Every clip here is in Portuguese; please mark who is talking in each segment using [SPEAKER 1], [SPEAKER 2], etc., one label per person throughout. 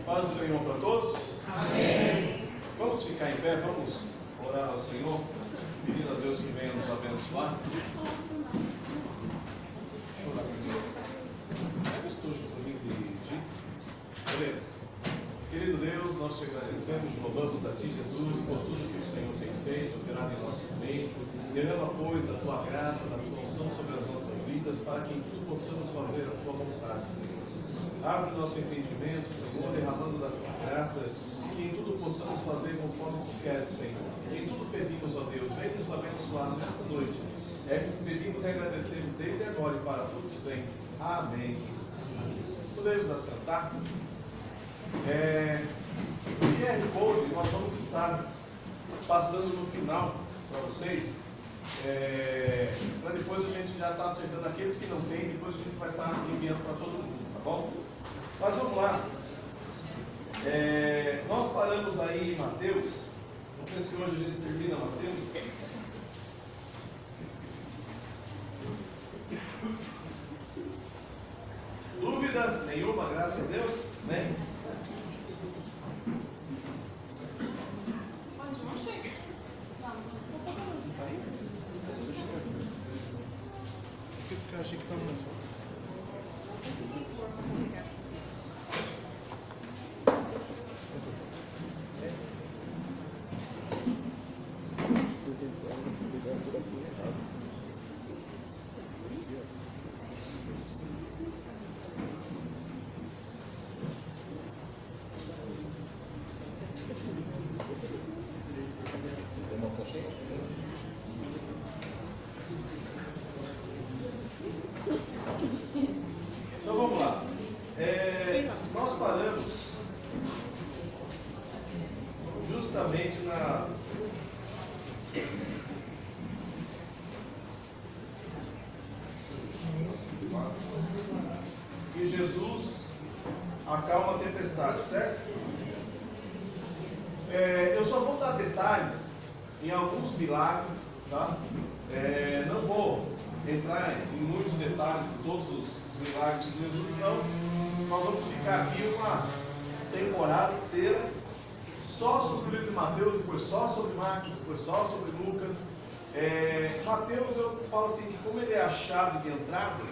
[SPEAKER 1] Paz do Senhor para todos.
[SPEAKER 2] Amém.
[SPEAKER 1] Vamos ficar em pé, vamos orar ao Senhor, pedindo a Deus que venha nos abençoar. Deixa eu orar primeiro. É gostoso do livro de diz. Oremos. Querido Deus, nós te agradecemos, louvamos a Ti, Jesus, por tudo que o Senhor tem feito, operado em nosso meio. Derrama, pois, a Tua graça, a Tua unção sobre as nossas vidas, para que tudo possamos fazer a Tua vontade, Senhor. Abre o nosso entendimento, Senhor, derramando da Tua graça, e que em tudo possamos fazer conforme Tu queres, Senhor. Em tudo pedimos, ó Deus, vem nos abençoar nesta noite. Pedimos e agradecemos desde agora e para todos sempre. Amém. Podemos assentar? O QR Code nós vamos estar passando no final para vocês, para depois a gente já estar acertando aqueles que não tem, depois a gente vai estar enviando para todo mundo, tá bom? Mas vamos lá. Nós paramos aí em Mateus. Vamos ver se hoje a gente termina Mateus. Dúvidas nenhuma, graças a Deus, né? Eu achei que estava mais fácil. Então vamos lá. Nós paramos justamente na que Jesus acalma a tempestade, certo? Eu só vou dar detalhes em alguns milagres, tá? Não vou entrar em muitos detalhes de todos os milagres de Jesus, então nós vamos ficar aqui uma temporada inteira só sobre o livro de Mateus, depois só sobre Marcos, depois só sobre Lucas. Mateus, eu falo assim, que como ele é a chave de entrada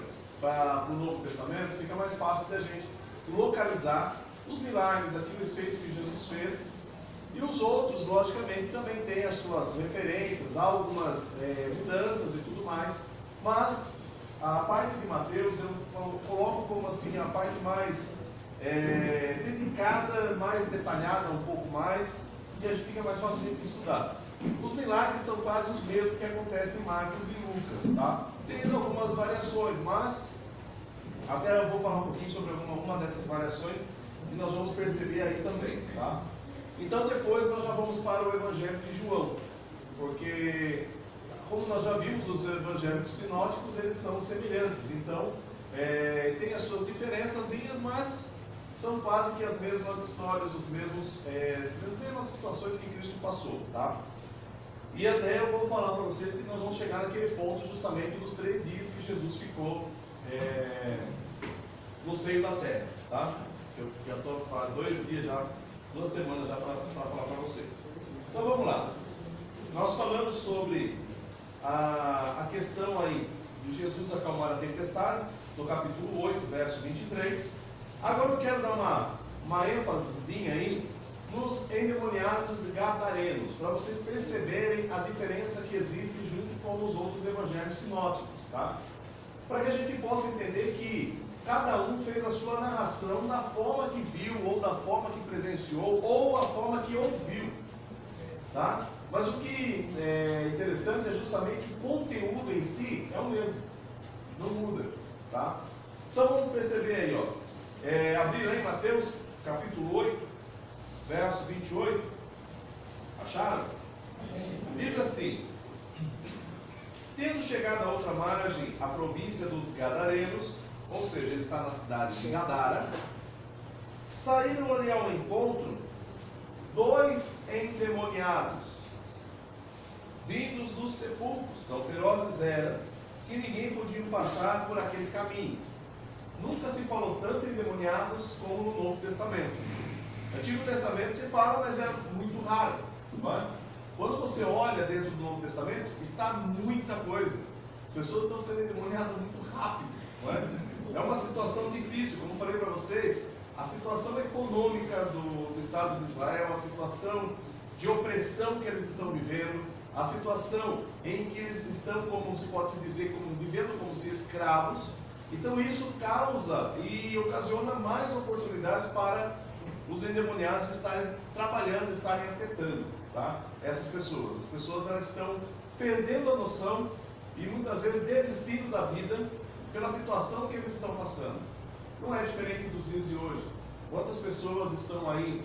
[SPEAKER 1] para o Novo Testamento, fica mais fácil da gente localizar os milagres, aqueles feitos que Jesus fez. E os outros, logicamente, também têm as suas referências, algumas mudanças e tudo mais. Mas a parte de Mateus eu coloco como assim a parte mais dedicada, mais detalhada um pouco mais, e a gente fica mais fácil de a gente estudar. Os milagres são quase os mesmos que acontecem em Marcos e Lucas, tá? Tendo algumas variações, mas até eu vou falar um pouquinho sobre alguma dessas variações e nós vamos perceber aí também, tá? Então depois nós já vamos para o Evangelho de João, porque como nós já vimos, os evangélicos sinóticos, eles são semelhantes, então tem as suas diferençazinhas, mas são quase que as mesmas histórias, as mesmas situações que Cristo passou, tá? E até eu vou falar para vocês que nós vamos chegar naquele ponto justamente dos 3 dias que Jesus ficou no seio da terra, tá? Eu já estou há 2 dias já, 2 semanas já para falar para vocês. Então vamos lá. Nós falamos sobre a questão aí de Jesus acalmar a tempestade, no capítulo 8, verso 23. Agora eu quero dar uma ênfasezinha aí nos endemoniados gadarenos, para vocês perceberem a diferença que existe junto com os outros evangelhos sinóticos, tá? Para que a gente possa entender que cada um fez a sua narração da forma que viu, ou da forma que presenciou, ou a forma que ouviu, tá? Mas o que é interessante é justamente o conteúdo em si é o mesmo, não muda, tá? Então vamos perceber aí, ó. Abrir aí Mateus capítulo 8, verso 28. Acharam? Diz assim: tendo chegado à outra margem, a província dos Gadarenos, ou seja, ele está na cidade de Gadara, saíram ali ao encontro 2 endemoniados, vindos dos sepulcros, tão ferozes eram, que ninguém podia passar por aquele caminho. Nunca se falou tanto em endemoniados como no Novo Testamento. Antigo Testamento se fala, mas é muito raro. Não é? Quando você olha dentro do Novo Testamento, está muita coisa. As pessoas estão ficando endemoniadas muito rápido. Não é? É uma situação difícil, como eu falei para vocês, a situação econômica do Estado de Israel, a situação de opressão que eles estão vivendo, a situação em que eles estão, como se pode se dizer, vivendo como se escravos. Então isso causa e ocasiona mais oportunidades para os endemoniados estarem trabalhando, estarem afetando, tá? Essas pessoas. As pessoas elas estão perdendo a noção e muitas vezes desistindo da vida pela situação que eles estão passando. Não é diferente dos dias de hoje. Quantas pessoas estão aí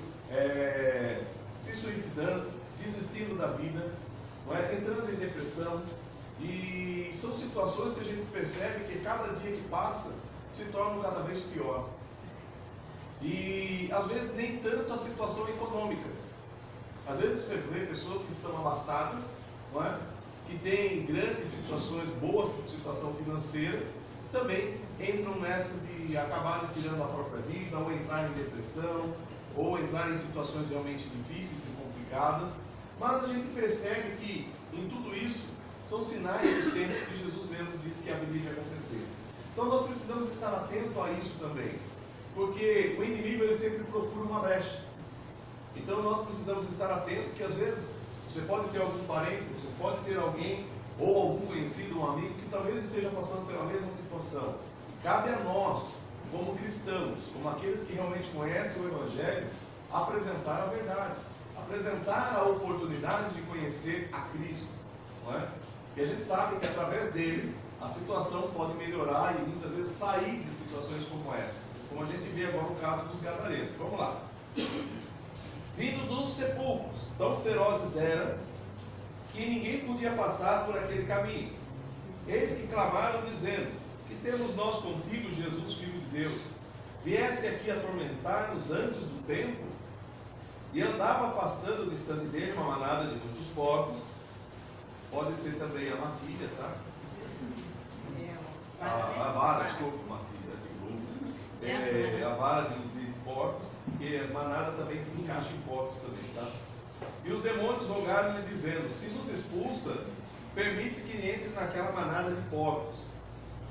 [SPEAKER 1] se suicidando, desistindo da vida, não é? Entrando em depressão, e são situações que a gente percebe que cada dia que passa se tornam cada vez pior. E às vezes nem tanto a situação econômica. Às vezes você vê pessoas que estão abastadas, não é? Que têm grandes situações, boas situação financeira, também entram nessa de acabarem tirando a própria vida, ou entrar em depressão, ou entrar em situações realmente difíceis e complicadas. Mas a gente percebe que em tudo isso são sinais dos tempos que Jesus mesmo disse que haveria de acontecer. Então nós precisamos estar atentos a isso também, porque o inimigo ele sempre procura uma brecha. Então nós precisamos estar atentos que às vezes você pode ter algum parente, você pode ter alguém ou algum conhecido, um amigo que talvez esteja passando pela mesma situação. E cabe a nós, como cristãos, como aqueles que realmente conhecem o Evangelho, apresentar a verdade, apresentar a oportunidade de conhecer a Cristo, não é? E a gente sabe que através dele a situação pode melhorar e muitas vezes sair de situações como essa, como a gente vê agora no caso dos gadarenos. Vamos lá. Vindo dos sepulcros, tão ferozes eram que ninguém podia passar por aquele caminho. Eis que clamaram dizendo: que temos nós contigo, Jesus, Filho de Deus? Vieste aqui atormentar-nos antes do tempo? E andava pastando distante dele uma manada de muitos porcos. Pode ser também a matilha, tá? A vara, desculpa, matilha, de novo. A vara de porcos, porque a manada também se encaixa em porcos também, tá? E os demônios rogaram-lhe dizendo: se nos expulsa, permite que entre naquela manada de porcos.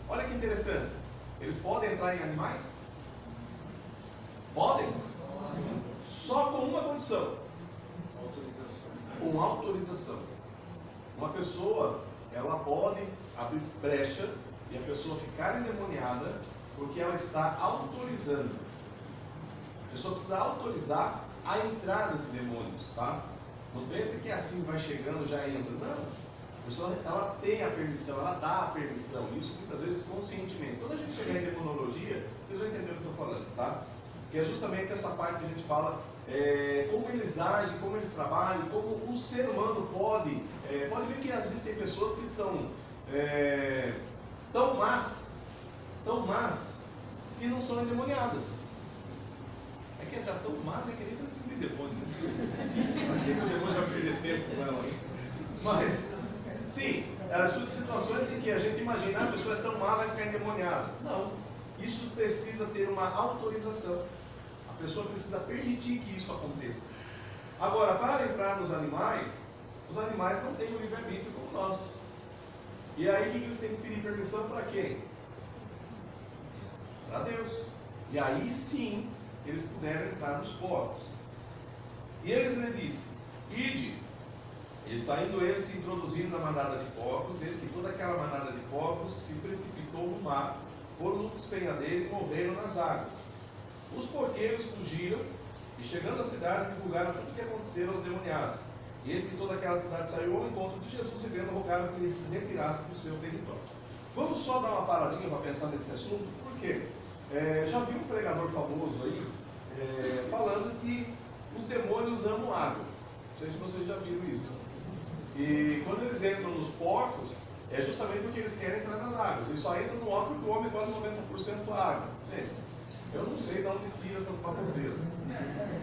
[SPEAKER 1] Olha que interessante. Eles podem entrar em animais? Podem? Só com uma condição. Com autorização. Uma pessoa, ela pode abrir brecha e a pessoa ficar endemoniada porque ela está autorizando. A pessoa precisa autorizar a entrada de demônios, tá? Não pense que assim vai chegando, já entra. Não. A pessoa, ela tem a permissão, ela dá a permissão. Isso muitas vezes conscientemente. Quando a gente chegar em demonologia, vocês vão entender o que eu estou falando, tá? Que é justamente essa parte que a gente fala, como eles agem, como eles trabalham, como o ser humano pode ver que existem pessoas que são tão más, que não são endemoniadas. É que é já tão má, né, que nem precisa de demônio, né? Aqui o demônio vai perder tempo com ela. Mas, sim, são situações em que a gente imagina, a pessoa é tão má, vai ficar endemoniada. Não, isso precisa ter uma autorização. A pessoa precisa permitir que isso aconteça. Agora, para entrar nos animais, os animais não têm o livre-arbítrio como nós. E aí, o que eles têm que pedir permissão para quem? Para Deus. E aí sim, eles puderam entrar nos porcos. E eles lhe disse: ide. E saindo eles, se introduzindo na manada de porcos, eis que toda aquela manada de porcos se precipitou no mar, foram no despenhadeiro e morreram nas águas. Os porqueiros fugiram e, chegando à cidade, divulgaram tudo o que aconteceu aos demoniados. E eis que toda aquela cidade saiu ao encontro de Jesus e vendo, rogaram que ele se retirasse do seu território. Vamos só dar uma paradinha para pensar nesse assunto, porque já vi um pregador famoso aí falando que os demônios amam água. Não sei se vocês já viram isso. E quando eles entram nos porcos, é justamente porque eles querem entrar nas águas. Eles só entram no homem porque o homem é quase 90% água. Gente, eu não sei de onde tira essas baboseiras.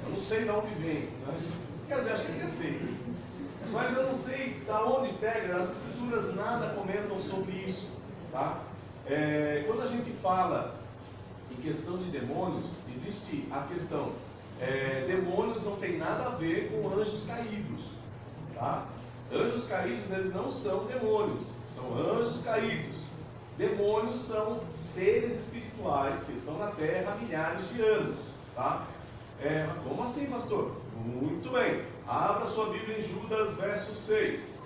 [SPEAKER 1] Eu não sei de onde vem. Né? Quer dizer, acho que até sei. Mas eu não sei de onde pega. As escrituras nada comentam sobre isso. Tá? Quando a gente fala em questão de demônios, existe a questão Demônios não tem nada a ver com anjos caídos, tá? Anjos caídos, eles não são demônios, são anjos caídos. Demônios são seres espirituais que estão na terra há milhares de anos, tá? Como assim, pastor? Muito bem, abra sua Bíblia em Judas, verso 6.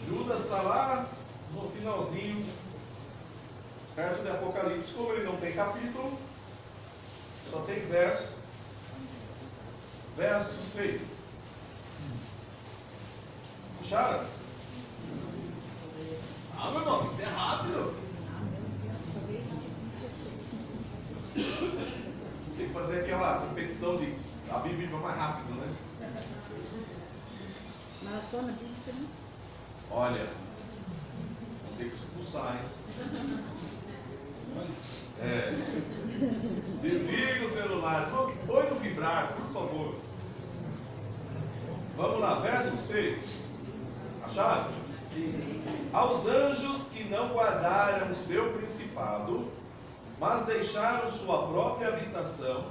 [SPEAKER 1] Judas está lá no finalzinho, perto de Apocalipse. Como ele não tem capítulo, só tem verso 6. Acharam? Meu irmão, tem que ser rápido. Tem que fazer aquela competição de a Bíblia mais rápido, né?
[SPEAKER 2] Maratona bíblica, né?
[SPEAKER 1] Olha, vou ter que expulsar, hein? Desliga o celular. Põe no vibrar, por favor. Vamos lá, verso 6. Acharam? Aos anjos que não guardaram o seu principado, mas deixaram sua própria habitação,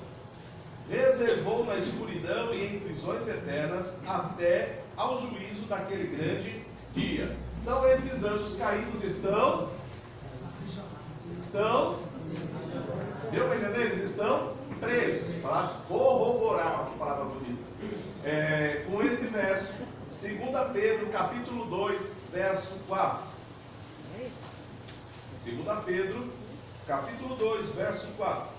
[SPEAKER 1] reservou na escuridão e em prisões eternas até ao juízo daquele grande dia. Então esses anjos caídos estão? Deu para entender? Eles estão presos, para corroborar, que palavra bonita. Com este verso, 2 Pedro, capítulo 2, verso 4. 2 Pedro, capítulo 2, verso 4.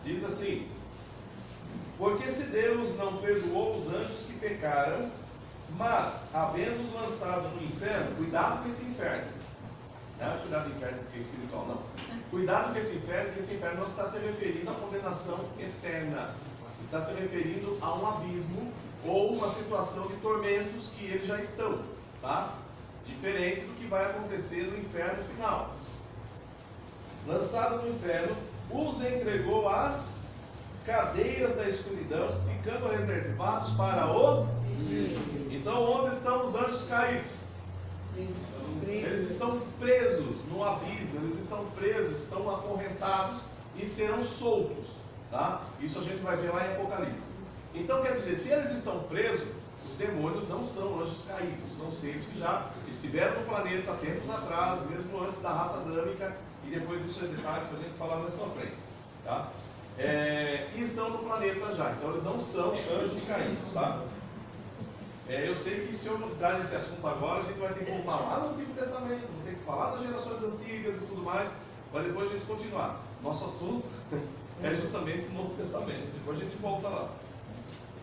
[SPEAKER 1] Diz assim: porque se Deus não perdoou os anjos que pecaram, mas, havendo-os lançado no inferno, cuidado com esse inferno. Não é cuidado do inferno porque é espiritual, não. Cuidado com esse inferno, porque esse inferno não está se referindo à condenação eterna. Está se referindo a um abismo ou uma situação de tormentos que eles já estão, tá? Diferente do que vai acontecer no inferno final. Lançado no inferno, os entregou às cadeias da escuridão, ficando reservados para o... Então, onde estão os anjos caídos? Eles estão presos no abismo, eles estão presos, estão acorrentados e serão soltos, tá? Isso a gente vai ver lá em Apocalipse. Então, quer dizer, se eles estão presos, os demônios não são anjos caídos, são seres que já estiveram no planeta há tempos atrás, mesmo antes da raça adâmica, e depois isso é detalhes para a gente falar mais para frente, tá? E estão no planeta já, então eles não são anjos caídos, tá? Eu sei que se eu entrar nesse assunto agora, a gente vai ter que voltar lá no Antigo Testamento, vamos ter que falar das gerações antigas e tudo mais, para depois a gente continuar. Nosso assunto é justamente o Novo Testamento, depois a gente volta lá.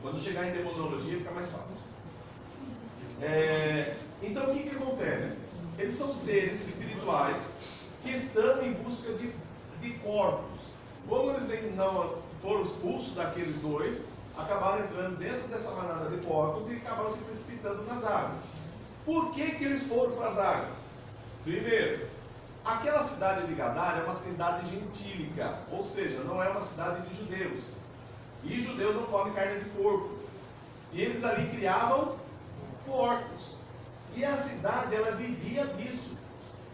[SPEAKER 1] Quando chegar em demonologia fica mais fácil. Então o que acontece? Eles são seres espirituais que estão em busca de corpos. Como eles não foram expulsos daqueles dois, acabaram entrando dentro dessa manada de porcos e acabaram se precipitando nas águas. Por que eles foram para as águas? Primeiro, aquela cidade de Gadara é uma cidade gentílica, ou seja, não é uma cidade de judeus. E judeus não comem carne de porco. E eles ali criavam porcos. E a cidade, ela vivia disso.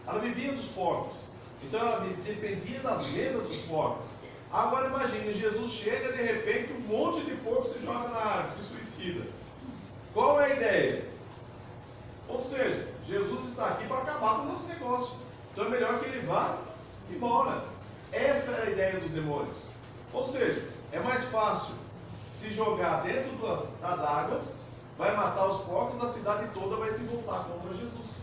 [SPEAKER 1] Ela vivia dos porcos. Então ela dependia das vendas dos porcos. Agora imagine, Jesus chega de repente, um monte de porco se joga na água, se suicida. Qual é a ideia? Ou seja, Jesus está aqui para acabar com o nosso negócio. Então é melhor que ele vá embora. Essa é a ideia dos demônios. Ou seja, é mais fácil se jogar dentro das águas, vai matar os porcos, a cidade toda vai se voltar contra Jesus.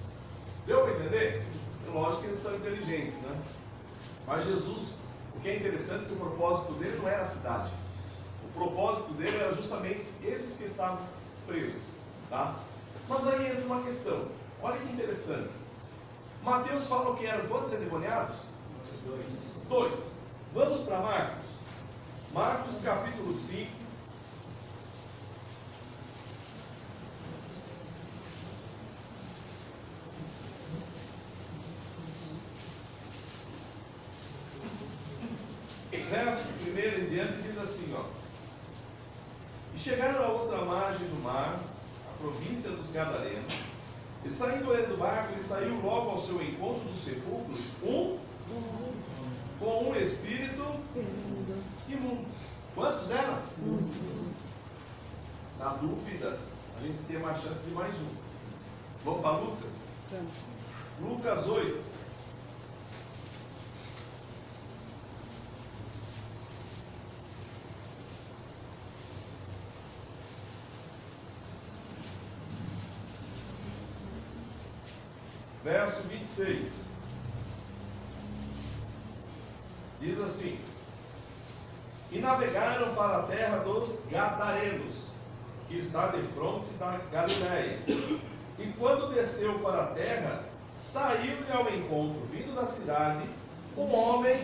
[SPEAKER 1] Deu para entender? É lógico que eles são inteligentes, né? Mas Jesus, o que é interessante é que o propósito dele não era a cidade. O propósito dele era justamente esses que estavam presos, tá? Mas aí entra uma questão. Olha que interessante. Mateus fala que eram quantos endemoniados? 2. Vamos para Marcos. Marcos capítulo 5. verso 1 em diante diz assim, ó. E chegaram a outra margem do mar, a província dos Gadarenos, e saindo ele do barco, ele saiu logo ao seu encontro dos sepulcros, com um espírito imundo. Quantos eram? Na dúvida, a gente tem uma chance de mais um. Vamos para Lucas? Lucas 8. Verso 26. Diz assim: E navegaram para a terra dos Gadarenos, que está defronte da Galiléia. E quando desceu para a terra, saiu-lhe ao encontro, vindo da cidade, um homem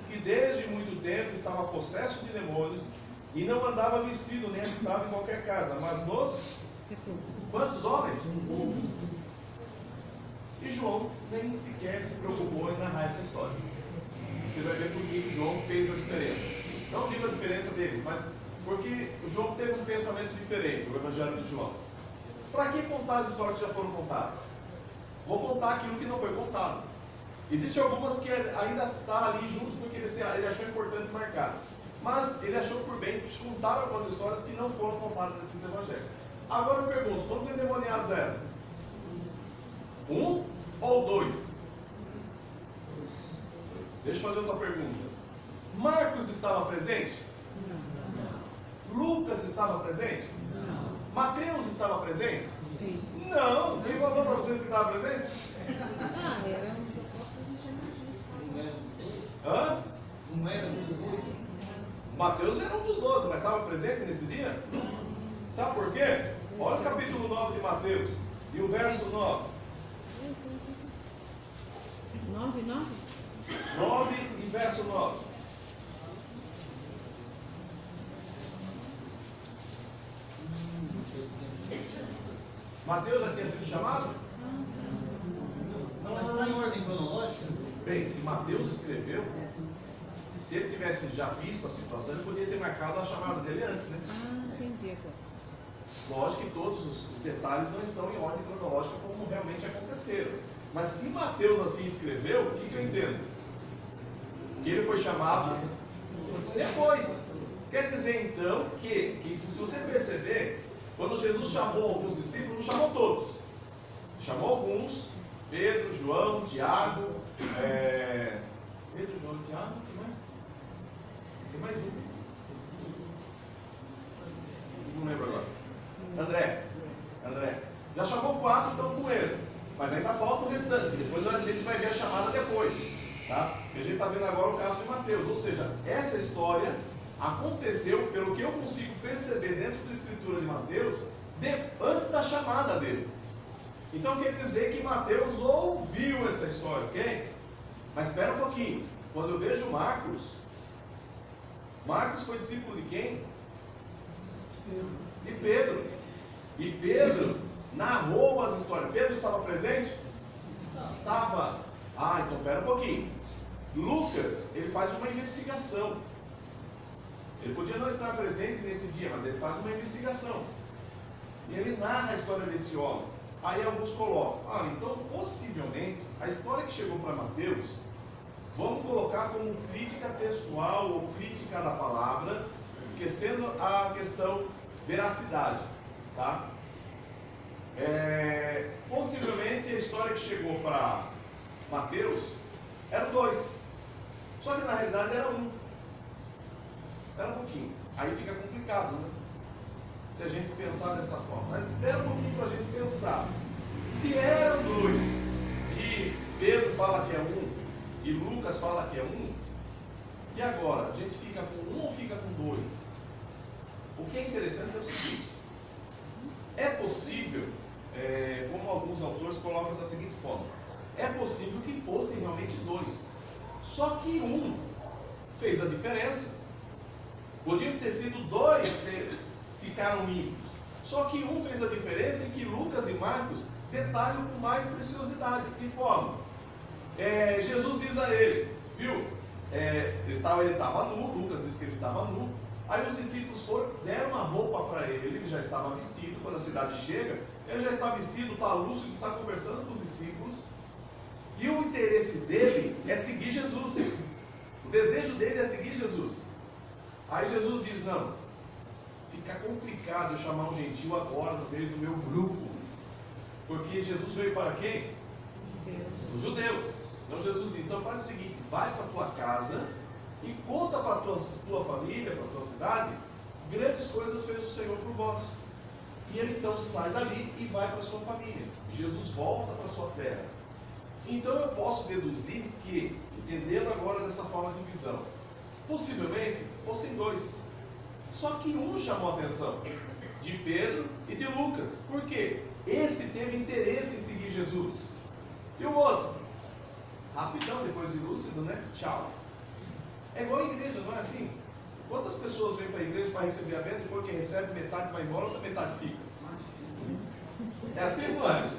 [SPEAKER 1] que desde muito tempo estava possesso de demônios, e não andava vestido, nem habitava em qualquer casa, mas nos... Quantos homens? E João nem sequer se preocupou em narrar essa história. Você vai ver por que João fez a diferença. Não digo a diferença deles, mas porque o João teve um pensamento diferente, o Evangelho de João. Para que contar as histórias que já foram contadas? Vou contar aquilo que não foi contado. Existem algumas que ainda está ali junto porque ele achou importante marcar. Mas ele achou por bem contar algumas histórias que não foram contadas nesses evangelhos. Agora eu pergunto, quantos endemoniados eram? 1 ou 2? Deixa eu fazer outra pergunta. Marcos estava presente? Não. Lucas estava presente? Não. Mateus estava presente? Sim. Não. Quem falou para vocês que estava presente?
[SPEAKER 2] Era
[SPEAKER 1] Hã?
[SPEAKER 3] Não era um dos 12.
[SPEAKER 1] Mateus era um dos 12, mas estava presente nesse dia? Sabe por quê? Olha o capítulo 9 de Mateus e o verso 9. 9 e verso 9. Mateus já tinha sido chamado?
[SPEAKER 3] Não, mas está em ordem cronológica?
[SPEAKER 1] Bem, se Mateus escreveu, se ele tivesse já visto a situação, ele poderia ter marcado a chamada dele antes, né?
[SPEAKER 2] Entendi.
[SPEAKER 1] Lógico que todos os detalhes não estão em ordem cronológica como realmente aconteceram. Mas se Mateus assim escreveu, o que eu entendo? Que ele foi chamado depois. Quer dizer então que se você perceber, quando Jesus chamou alguns discípulos, não chamou todos. Chamou alguns, Pedro, João, Tiago, Pedro, João, Tiago, o que mais? Tem mais um. Não lembro agora. André. Já chamou 4, então com ele. Mas ainda falta o restante. Depois a gente vai ver a chamada depois. Tá? E a gente está vendo agora o caso de Mateus. Ou seja, essa história aconteceu, pelo que eu consigo perceber dentro da escritura de Mateus, antes da chamada dele. Então quer dizer que Mateus ouviu essa história, ok? Mas espera um pouquinho. Quando eu vejo Marcos foi discípulo de quem? De Pedro. E Pedro narrou as histórias. Pedro estava presente? Estava. Então espera um pouquinho. Lucas, ele faz uma investigação. Ele podia não estar presente nesse dia, mas ele faz uma investigação. E ele narra a história desse homem. Aí alguns colocam, então possivelmente a história que chegou para Mateus, vamos colocar como crítica textual ou crítica da palavra, esquecendo a questão veracidade, tá? Possivelmente a história que chegou para Mateus eram 2, só que na realidade era 1. Era um pouquinho. Aí fica complicado, né? Se a gente pensar dessa forma. Mas espera um pouquinho para a gente pensar. Se eram 2, e Pedro fala que é 1, e Lucas fala que é 1, e agora? A gente fica com 1 ou fica com 2? O que é interessante é o seguinte: é possível, como alguns autores colocam da seguinte forma, é possível que fossem realmente 2, só que 1 fez a diferença. Podiam ter sido 2 ficaram limpos. Só que 1 fez a diferença em que Lucas e Marcos detalham com mais preciosidade. De que forma? Jesus diz a ele, viu? ele estava nu, Lucas diz que ele estava nu. Aí os discípulos deram uma roupa para ele já estava vestido. Quando a cidade chega, ele já está vestido, está lúcido, está conversando com os discípulos. E o interesse dele é seguir Jesus. O desejo dele é seguir Jesus. Aí Jesus diz: não, fica complicado eu chamar um gentio agora no meio do meu grupo. Porque Jesus veio para quem? Os judeus. Então Jesus diz: então faz o seguinte, vai para a tua casa e conta para a tua família, para a tua cidade, grandes coisas fez o Senhor por vós. E ele então sai dali e vai para a sua família. E Jesus volta para a sua terra. Então eu posso deduzir que, entendendo agora dessa forma de visão, possivelmente fossem dois. Só que um chamou a atenção, de Pedro e de Lucas. Por quê? Esse teve interesse em seguir Jesus. E o outro? Rapidão, depois de lúcido, né? Tchau. É igual a igreja, não é assim? Quantas pessoas vêm para a igreja para receber a bênção e depois que recebe, metade vai embora, outra metade fica? É assim, não é?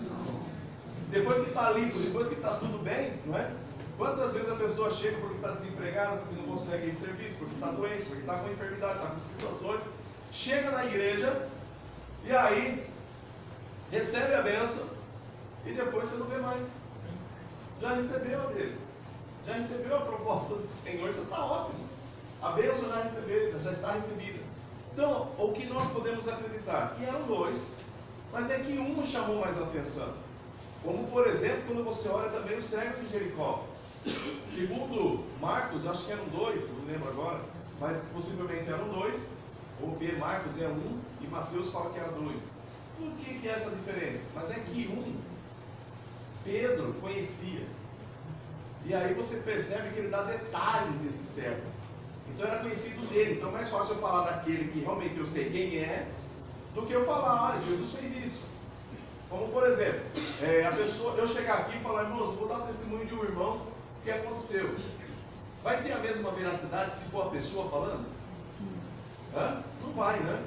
[SPEAKER 1] Depois que está limpo, depois que está tudo bem, não é? Quantas vezes a pessoa chega porque está desempregada, porque não consegue ir em serviço, porque está doente, porque está com enfermidade, está com situações, chega na igreja e aí recebe a bênção e depois você não vê mais. Já recebeu a dele, já recebeu a proposta do Senhor, já está ótimo. A bênção já recebeu, já está recebida. Então, o que nós podemos acreditar? Que eram dois, mas é que um chamou mais atenção. Como, por exemplo, quando você olha também o cego de Jericó. Segundo Marcos, acho que eram dois, não lembro agora, mas possivelmente eram dois. Ou B, Marcos é um, e Mateus fala que era dois. Por que é essa diferença? Mas é que um, Pedro conhecia. E aí você percebe que ele dá detalhes desse cego. Então era conhecido dele. Então é mais fácil eu falar daquele que realmente eu sei quem é, do que eu falar, ah, Jesus fez isso. Como por exemplo, a pessoa, eu chegar aqui e falar, irmãos, vou dar o testemunho de um irmão, o que aconteceu? Vai ter a mesma veracidade se for a pessoa falando? Hã? Não vai, né?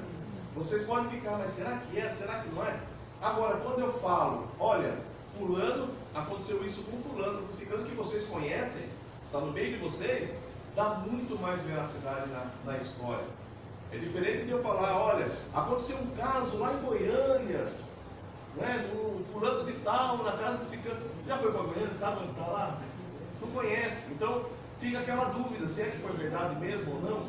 [SPEAKER 1] Vocês podem ficar, mas será que é? Será que não é? Agora, quando eu falo, olha, fulano, aconteceu isso com fulano, ciclano que vocês conhecem, está no meio de vocês, dá muito mais veracidade na história. É diferente de eu falar, olha, aconteceu um caso lá em Goiânia, né, no fulano de tal, na casa de ciclano. Já foi para Goiânia, sabe onde está lá? Não conhece. Então, fica aquela dúvida, se é que foi verdade mesmo ou não.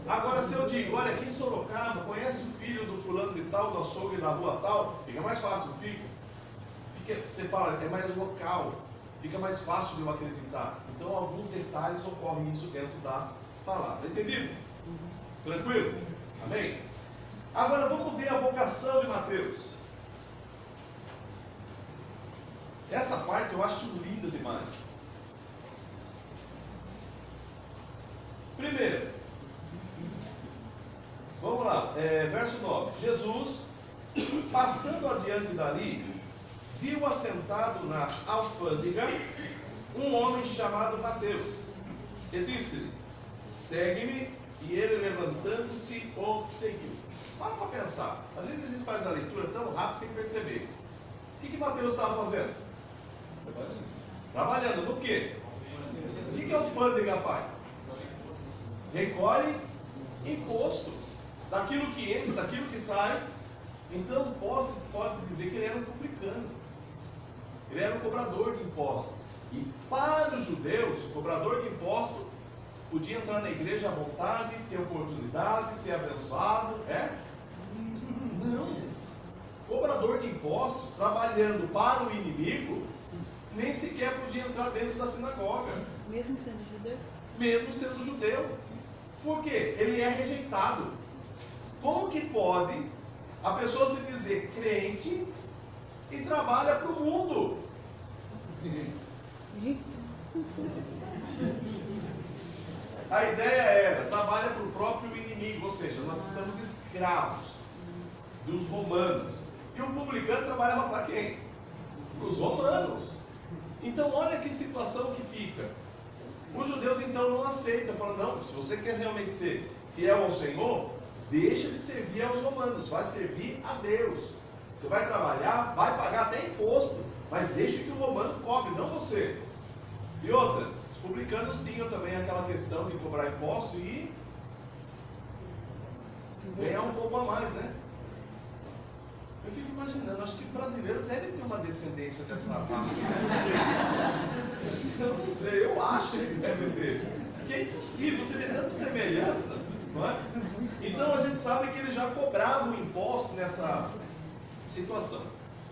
[SPEAKER 1] Agora, se eu digo, olha, aqui em Sorocaba, conhece o filho do fulano de tal, do açougue da rua tal, fica mais fácil, não fica? Você fala, é mais local, fica mais fácil de eu acreditar. Então, alguns detalhes ocorrem isso dentro da palavra. Entendido? Tranquilo? Amém? Agora, vamos ver a vocação de Mateus. Essa parte eu acho linda demais. Primeiro, vamos lá, verso 9. Jesus, passando adiante dali, viu assentado na alfândega um homem chamado Mateus, e disse-lhe, segue-me, e ele levantando-se o seguiu. Para pensar, às vezes a gente faz a leitura tão rápido sem perceber. O que Mateus estava fazendo? Trabalhando no quê? O que a alfândega faz? Recolhe imposto daquilo que entra, daquilo que sai. Então pode dizer que ele era um publicano, ele era um cobrador de imposto. E para os judeus, o cobrador de imposto podia entrar na igreja à vontade, ter oportunidade, ser abençoado. Não. Cobrador de impostos, trabalhando para o inimigo, nem sequer podia entrar dentro da sinagoga.
[SPEAKER 2] Mesmo sendo judeu?
[SPEAKER 1] Mesmo sendo judeu. Por quê? Ele é rejeitado. Como que pode a pessoa se dizer crente e trabalha para o mundo? A ideia era, trabalha para o próprio inimigo, ou seja, nós estamos escravos dos romanos. E o publicano trabalhava para quem? Para os romanos. Então olha que situação que fica. Os judeus então não aceitam, falam, não, se você quer realmente ser fiel ao Senhor, deixa de servir aos romanos, vai servir a Deus. Você vai trabalhar, vai pagar até imposto, mas deixa que o romano cobre, não você. E outra, publicanos tinham também aquela questão de cobrar imposto e ganhar um pouco a mais, né? Eu fico imaginando, acho que o brasileiro deve ter uma descendência dessa raça. Eu não sei, eu acho que ele deve ter. Porque é impossível, você vê tanta semelhança, não é? Então a gente sabe que eles já cobravam imposto nessa situação.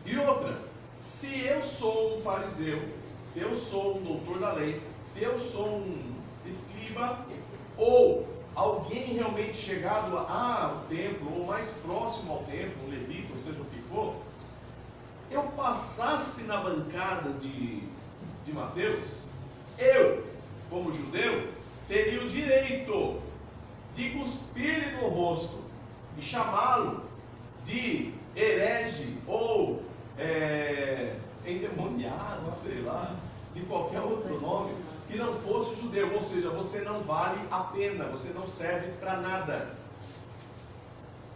[SPEAKER 1] E outra, se eu sou um fariseu, se eu sou um doutor da lei, se eu sou um escriba, ou alguém realmente chegado ao templo, ou mais próximo ao templo, um levita, ou seja o que for, eu passasse na bancada de Mateus, eu, como judeu, teria o direito de cuspir-lhe no rosto e chamá-lo de herege ou endemoniado, sei lá, de qualquer outro nome que não fosse judeu, ou seja, você não vale a pena, você não serve para nada.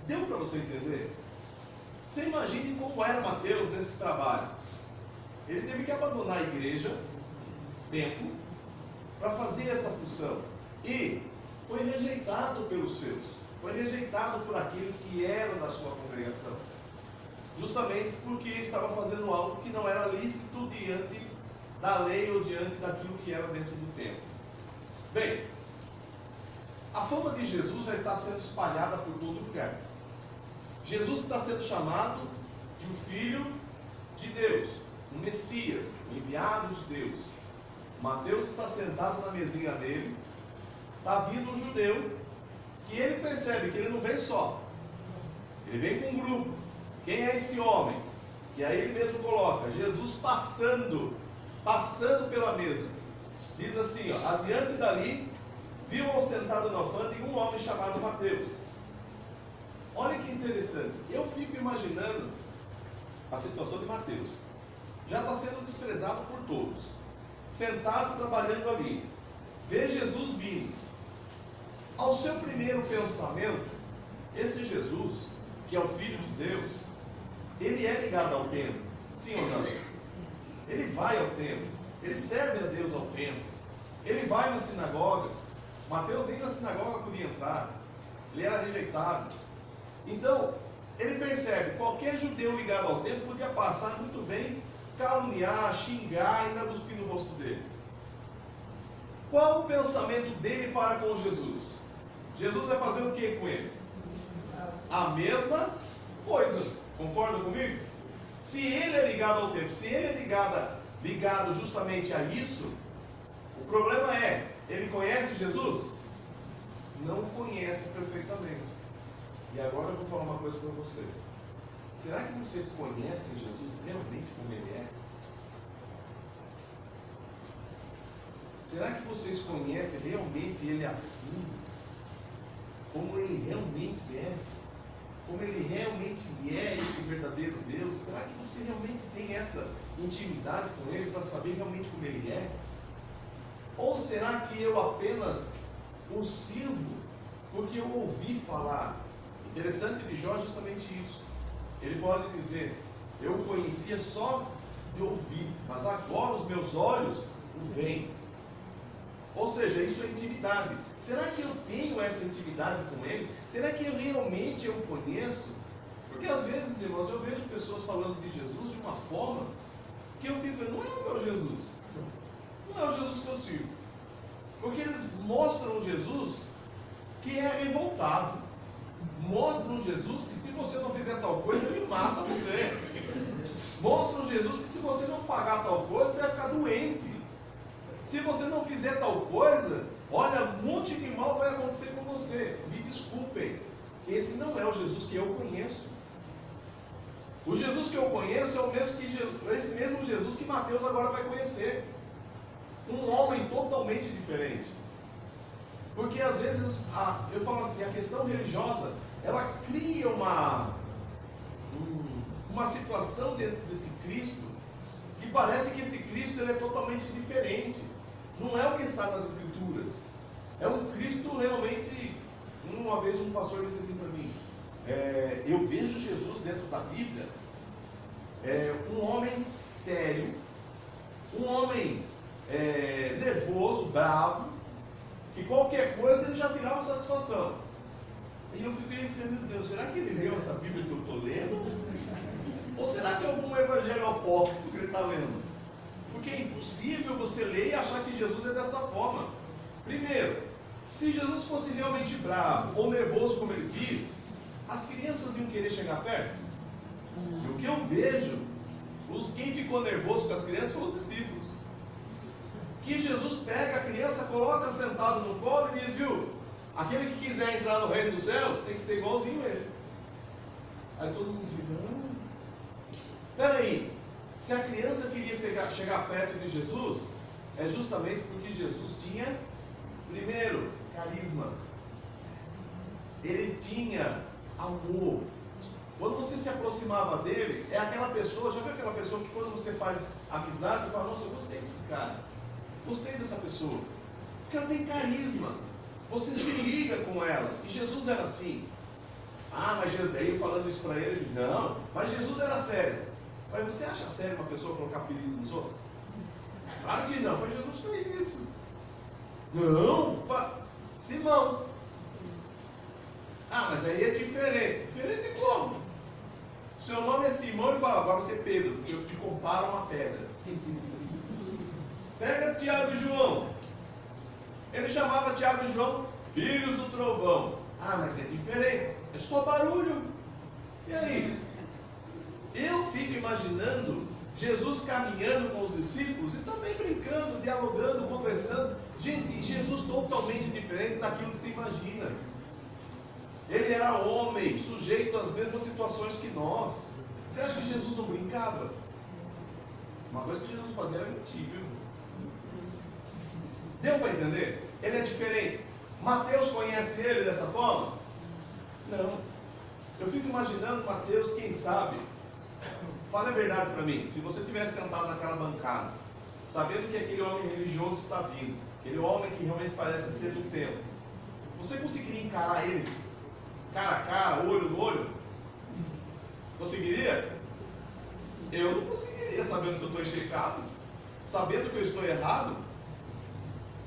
[SPEAKER 1] Deu para você entender? Você imagine como era Mateus nesse trabalho. Ele teve que abandonar a igreja, templo, para fazer essa função. E foi rejeitado pelos seus, foi rejeitado por aqueles que eram da sua congregação, justamente porque estava fazendo algo que não era lícito diante da lei ou diante daquilo que era dentro do templo. Bem, a fama de Jesus já está sendo espalhada por todo lugar. Jesus está sendo chamado de um filho de Deus, um Messias, um enviado de Deus. Mateus está sentado na mesinha dele, está vindo um judeu, que ele percebe que ele não vem só, ele vem com um grupo. Quem é esse homem? E aí ele mesmo coloca, Jesus passando pela mesa. Diz assim, ó, adiante dali, viu-o sentado na alfândega um homem chamado Mateus. Olha que interessante, eu fico imaginando a situação de Mateus. Já está sendo desprezado por todos, sentado trabalhando ali, vê Jesus vindo. Ao seu primeiro pensamento, esse Jesus, que é o Filho de Deus, ele é ligado ao templo, sim ou não? Ele vai ao templo, ele serve a Deus ao templo, ele vai nas sinagogas. Mateus nem na sinagoga podia entrar, ele era rejeitado. Então, ele percebe, qualquer judeu ligado ao templo podia passar muito bem, caluniar, xingar e ainda cuspir no rosto dele. Qual o pensamento dele para com Jesus? Jesus vai fazer o que com ele? A mesma coisa, concorda comigo? Se ele é ligado ao templo, se ele é ligado justamente a isso, o problema é, ele conhece Jesus? Não conhece perfeitamente. E agora eu vou falar uma coisa para vocês. Será que vocês conhecem Jesus realmente como ele é? Será que vocês conhecem realmente ele a fundo? Como ele realmente é? Como ele realmente é esse verdadeiro Deus? Será que você realmente tem essa intimidade com ele para saber realmente como ele é? Ou será que eu apenas o sirvo porque eu ouvi falar? Interessante de Jó é justamente isso. Ele pode dizer, eu o conhecia só de ouvir, mas agora os meus olhos o veem. Ou seja, isso é intimidade. Será que eu tenho essa intimidade com ele? Será que eu realmente o conheço? Porque às vezes, irmãos, eu vejo pessoas falando de Jesus de uma forma que eu fico, não é o meu Jesus. Não é o Jesus que eu sirvo. Porque eles mostram um Jesus que é revoltado. Mostram um Jesus que se você não fizer tal coisa, ele mata você. Mostram um Jesus que se você não pagar tal coisa, você vai ficar doente. Se você não fizer tal coisa, olha, um monte de mal vai acontecer com você. Me desculpem, esse não é o Jesus que eu conheço. O Jesus que eu conheço é o mesmo esse mesmo Jesus que Mateus agora vai conhecer. Um homem totalmente diferente. Porque às vezes, eu falo assim, a questão religiosa, ela cria uma situação dentro desse Cristo, que parece que esse Cristo ele é totalmente diferente. Não é o que está nas Escrituras. É um Cristo realmente. Uma vez um pastor disse assim para mim, eu vejo Jesus dentro da Bíblia, um homem sério, um homem nervoso, nervoso, bravo, que qualquer coisa ele já tirava satisfação. E eu fiquei, meu Deus, será que ele leu essa Bíblia que eu estou lendo? Ou será que é algum evangelho apócrifo que ele está lendo? Porque é impossível você ler e achar que Jesus é dessa forma. Primeiro, se Jesus fosse realmente bravo ou nervoso, como ele diz, as crianças iam querer chegar perto. E o que eu vejo, quem ficou nervoso com as crianças foram os discípulos. Que Jesus pega a criança, coloca sentado no colo e diz, viu, aquele que quiser entrar no reino dos céus tem que ser igualzinho a ele. Aí todo mundo fica, não. Peraí, se a criança queria chegar perto de Jesus, é justamente porque Jesus tinha, primeiro, carisma. Ele tinha amor. Quando você se aproximava dele, é aquela pessoa, já viu aquela pessoa que quando você faz amizade, você fala, nossa, eu gostei desse cara, gostei dessa pessoa, porque ela tem carisma, você se liga com ela, e Jesus era assim. Ah, mas Jesus, aí eu falando isso para ele, ele diz, não, mas Jesus era sério. Mas você acha sério uma pessoa colocar apelido nos outros? Claro que não, foi Jesus que fez isso. Não, Simão. Ah, mas aí é diferente. Diferente como? O seu nome é Simão e fala, agora você é Pedro, porque eu te comparo a uma pedra. Pega Tiago e João. Ele chamava Tiago e João filhos do trovão. Ah, mas é diferente. É só barulho. E aí? Eu fico imaginando Jesus caminhando com os discípulos e também brincando, dialogando, conversando. Gente, Jesus totalmente diferente daquilo que se imagina. Ele era homem, sujeito às mesmas situações que nós. Você acha que Jesus não brincava? Uma coisa que Jesus fazia era mentir, viu? Deu para entender? Ele é diferente. Mateus conhece ele dessa forma? Não. Eu fico imaginando Mateus, quem sabe, fala a verdade para mim, se você tivesse sentado naquela bancada, sabendo que aquele homem religioso está vindo, aquele homem que realmente parece ser do tempo, você conseguiria encarar ele? Cara a cara, olho no olho? Conseguiria? Eu não conseguiria, sabendo que eu estou encharcado, sabendo que eu estou errado.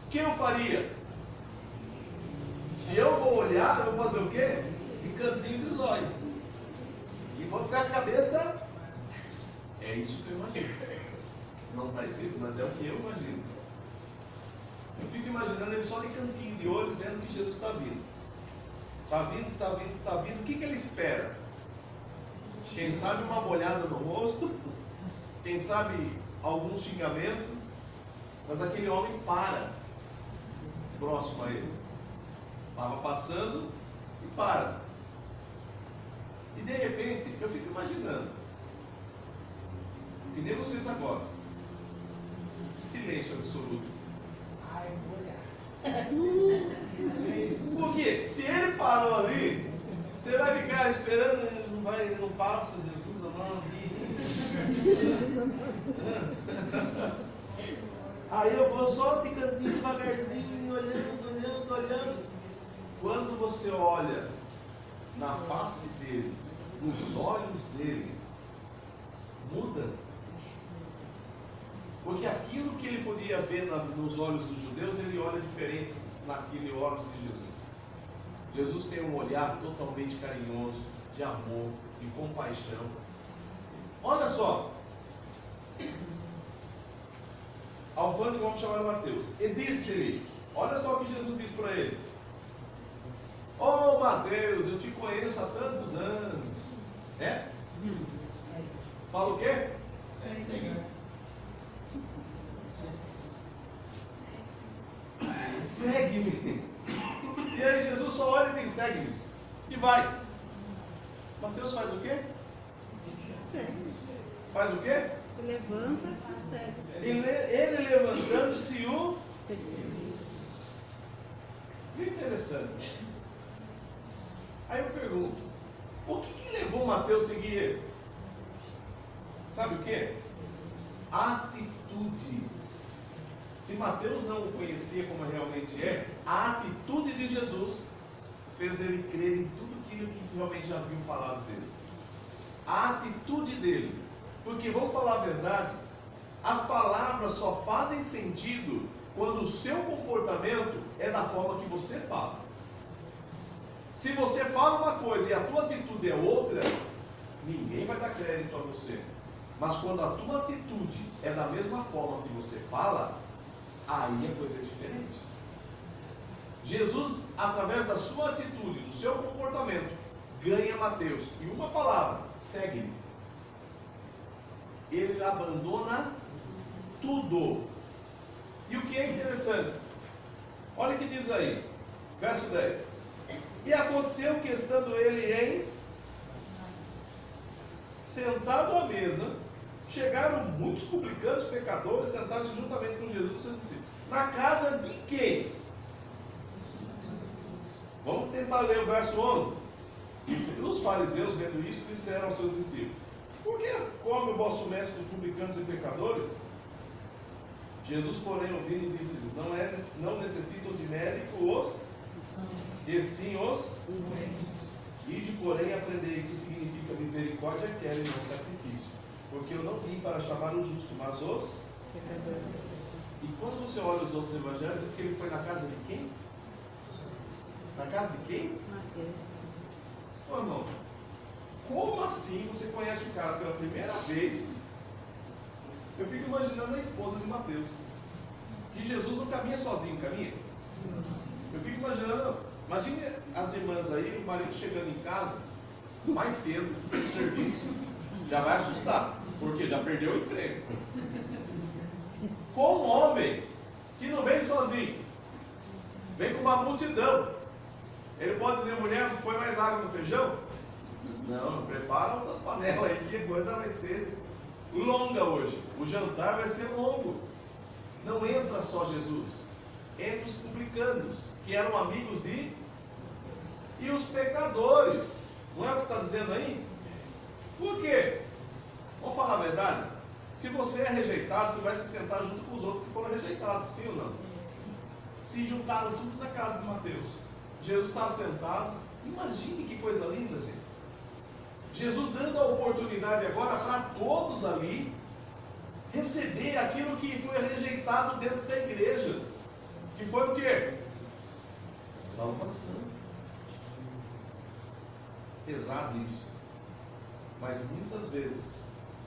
[SPEAKER 1] O que eu faria? Se eu vou olhar, eu vou fazer o quê? De cantinho de zóio. E vou ficar com a cabeça. É isso que eu imagino. Não está escrito, mas é o que eu imagino. Eu fico imaginando ele só de cantinho de olho, vendo que Jesus está vindo. Está vindo, está vindo, está vindo. O que ele espera? Quem sabe uma bolhada no rosto, quem sabe algum xingamento, mas aquele homem para próximo a ele. Estava passando e para. E de repente, eu fico imaginando, que nem vocês agora, esse silêncio absoluto. Ai, eu vou olhar. Por quê? Se ele parou ali, você vai ficar esperando, ele não passa, Jesus amado. Jesus amado. Aí eu vou só de cantinho, devagarzinho, olhando. Quando você olha na face dele, nos olhos dele, muda. Porque aquilo que ele podia ver nos olhos dos judeus, ele olha diferente naquele olhos de Jesus. Jesus tem um olhar totalmente carinhoso, de amor, de compaixão. Olha só. Alfândego, vamos chamar Mateus. E disse-lhe, olha só o que Jesus disse para ele. Mateus, eu te conheço há tantos anos. É? Fala o quê? Segue-me. E aí Jesus só olha e diz, segue-me. E vai. Mateus faz o quê?
[SPEAKER 2] Segue.
[SPEAKER 1] Faz o quê?
[SPEAKER 2] Se levanta e segue.
[SPEAKER 1] Ele levantando-se o...
[SPEAKER 2] Segue.
[SPEAKER 1] Que interessante. Aí eu pergunto, o que levou Mateus a seguir ele? Sabe o que? Atitude. Se Mateus não o conhecia como realmente é, a atitude de Jesus fez ele crer em tudo aquilo que realmente já haviam falado dele. A atitude dele. Porque, vamos falar a verdade, as palavras só fazem sentido quando o seu comportamento é da forma que você fala. Se você fala uma coisa e a tua atitude é outra, ninguém vai dar crédito a você. Mas quando a tua atitude é da mesma forma que você fala, aí a coisa é diferente. Jesus, através da sua atitude, do seu comportamento, ganha Mateus. E uma palavra: segue-me. Ele abandona tudo. E o que é interessante, olha o que diz aí, verso 10. E aconteceu que, estando ele sentado à mesa, chegaram muitos publicanos, pecadores, sentaram-se juntamente com Jesus e seus discípulos. Na casa de quem? Vamos tentar ler o verso 11. E os fariseus, vendo isso, disseram aos seus discípulos: por que come o vosso mestre com os publicanos e pecadores? Jesus, porém, ouvindo, disse-lhes: não necessitam de médico os, e sim os. Ide, porém, aprendei o que significa misericórdia, quero e não sacrifício. Porque eu não vim para chamar o justo, mas os pecadores. E quando você olha os outros evangelhos, diz que ele foi na casa de quem? Na casa de quem? Ô, irmão, como assim você conhece o cara pela primeira vez? Eu fico imaginando a esposa de Mateus, que Jesus não caminha sozinho, caminha? Eu fico imaginando, imagine as irmãs aí, o marido chegando em casa mais cedo no serviço, já vai assustar, porque já perdeu o emprego. Com um homem que não vem sozinho, vem com uma multidão. Ele pode dizer: mulher, põe mais água no feijão? Não, prepara outras panelas aí, que a coisa vai ser longa hoje. O jantar vai ser longo. Não entra só Jesus, entra os publicanos, que eram amigos de, e os pecadores. Não é o que está dizendo aí? Por quê? Vamos falar a verdade? Se você é rejeitado, você vai se sentar junto com os outros que foram rejeitados, sim ou não? Se juntaram tudo na casa de Mateus. Jesus está sentado. Imagine que coisa linda, gente. Jesus dando a oportunidade agora para todos ali receber aquilo que foi rejeitado dentro da igreja. Que foi o quê? Salvação. Pesado isso. Mas muitas vezes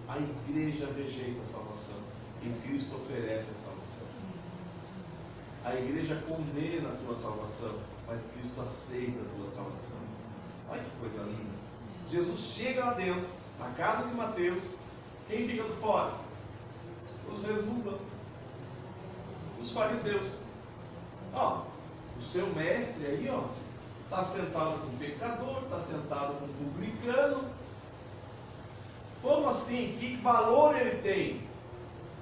[SPEAKER 1] a igreja rejeita a salvação e Cristo oferece a salvação. A igreja condena a tua salvação, mas Cristo aceita a tua salvação. Olha que coisa linda. Jesus chega lá dentro, na casa de Mateus. Quem fica do fora? Os resmungam, os fariseus. Ó, o seu mestre aí, ó, está sentado com o pecador, está sentado com o publicano. Como assim? Que valor ele tem?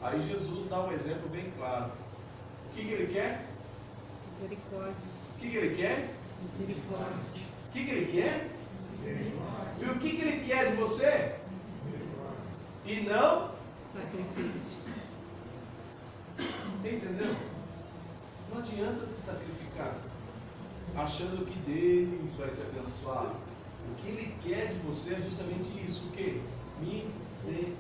[SPEAKER 1] Aí Jesus dá um exemplo bem claro. O que ele quer?
[SPEAKER 2] Misericórdia.
[SPEAKER 1] O que ele quer?
[SPEAKER 2] Misericórdia.
[SPEAKER 1] O que ele quer? Misericórdia. E o que ele quer de você? Misericórdia. E não?
[SPEAKER 2] Sacrifício.
[SPEAKER 1] Você entendeu? Não adianta se sacrificar achando que Deus vai te abençoar. O que ele quer de você é justamente isso. O quê? Misericórdia.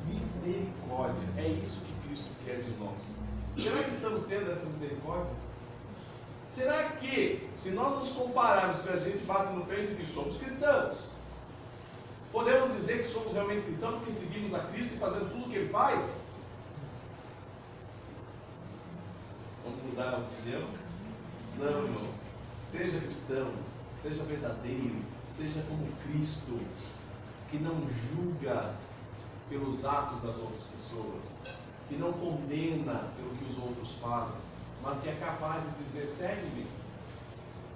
[SPEAKER 1] Misericórdia. É isso que Cristo quer de nós. Será que estamos tendo essa misericórdia? Será que, se nós nos compararmos, que a gente bate no peito e que somos cristãos, podemos dizer que somos realmente cristãos porque seguimos a Cristo e fazendo tudo o que Ele faz? Vamos mudar o que dizemos? Não, irmãos. Seja cristão, seja verdadeiro, seja como Cristo, que não julga pelos atos das outras pessoas, que não condena pelo que os outros fazem, mas que é capaz de dizer: segue-me.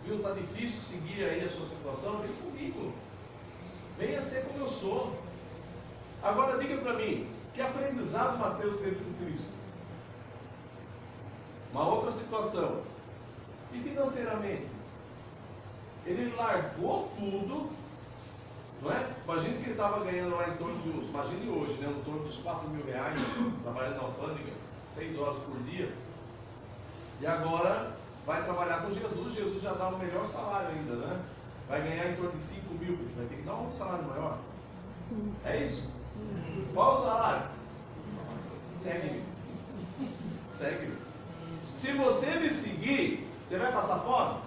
[SPEAKER 1] Viu, está difícil seguir aí a sua situação? Vem comigo. Venha ser como eu sou. Agora diga para mim, que aprendizado Mateus teve com Cristo? Uma outra situação. E financeiramente? Ele largou tudo, não é? Imagine que ele estava ganhando lá em torno dos, imagine hoje, né? Em torno dos 4 mil reais, trabalhando na alfândega, 6 horas por dia. E agora vai trabalhar com Jesus. Jesus já dá um melhor salário ainda, né? Vai ganhar em torno de 5 mil, porque vai ter que dar um salário maior. É isso? Qual o salário? Segue-me. segue. Se você me seguir, você vai passar fome?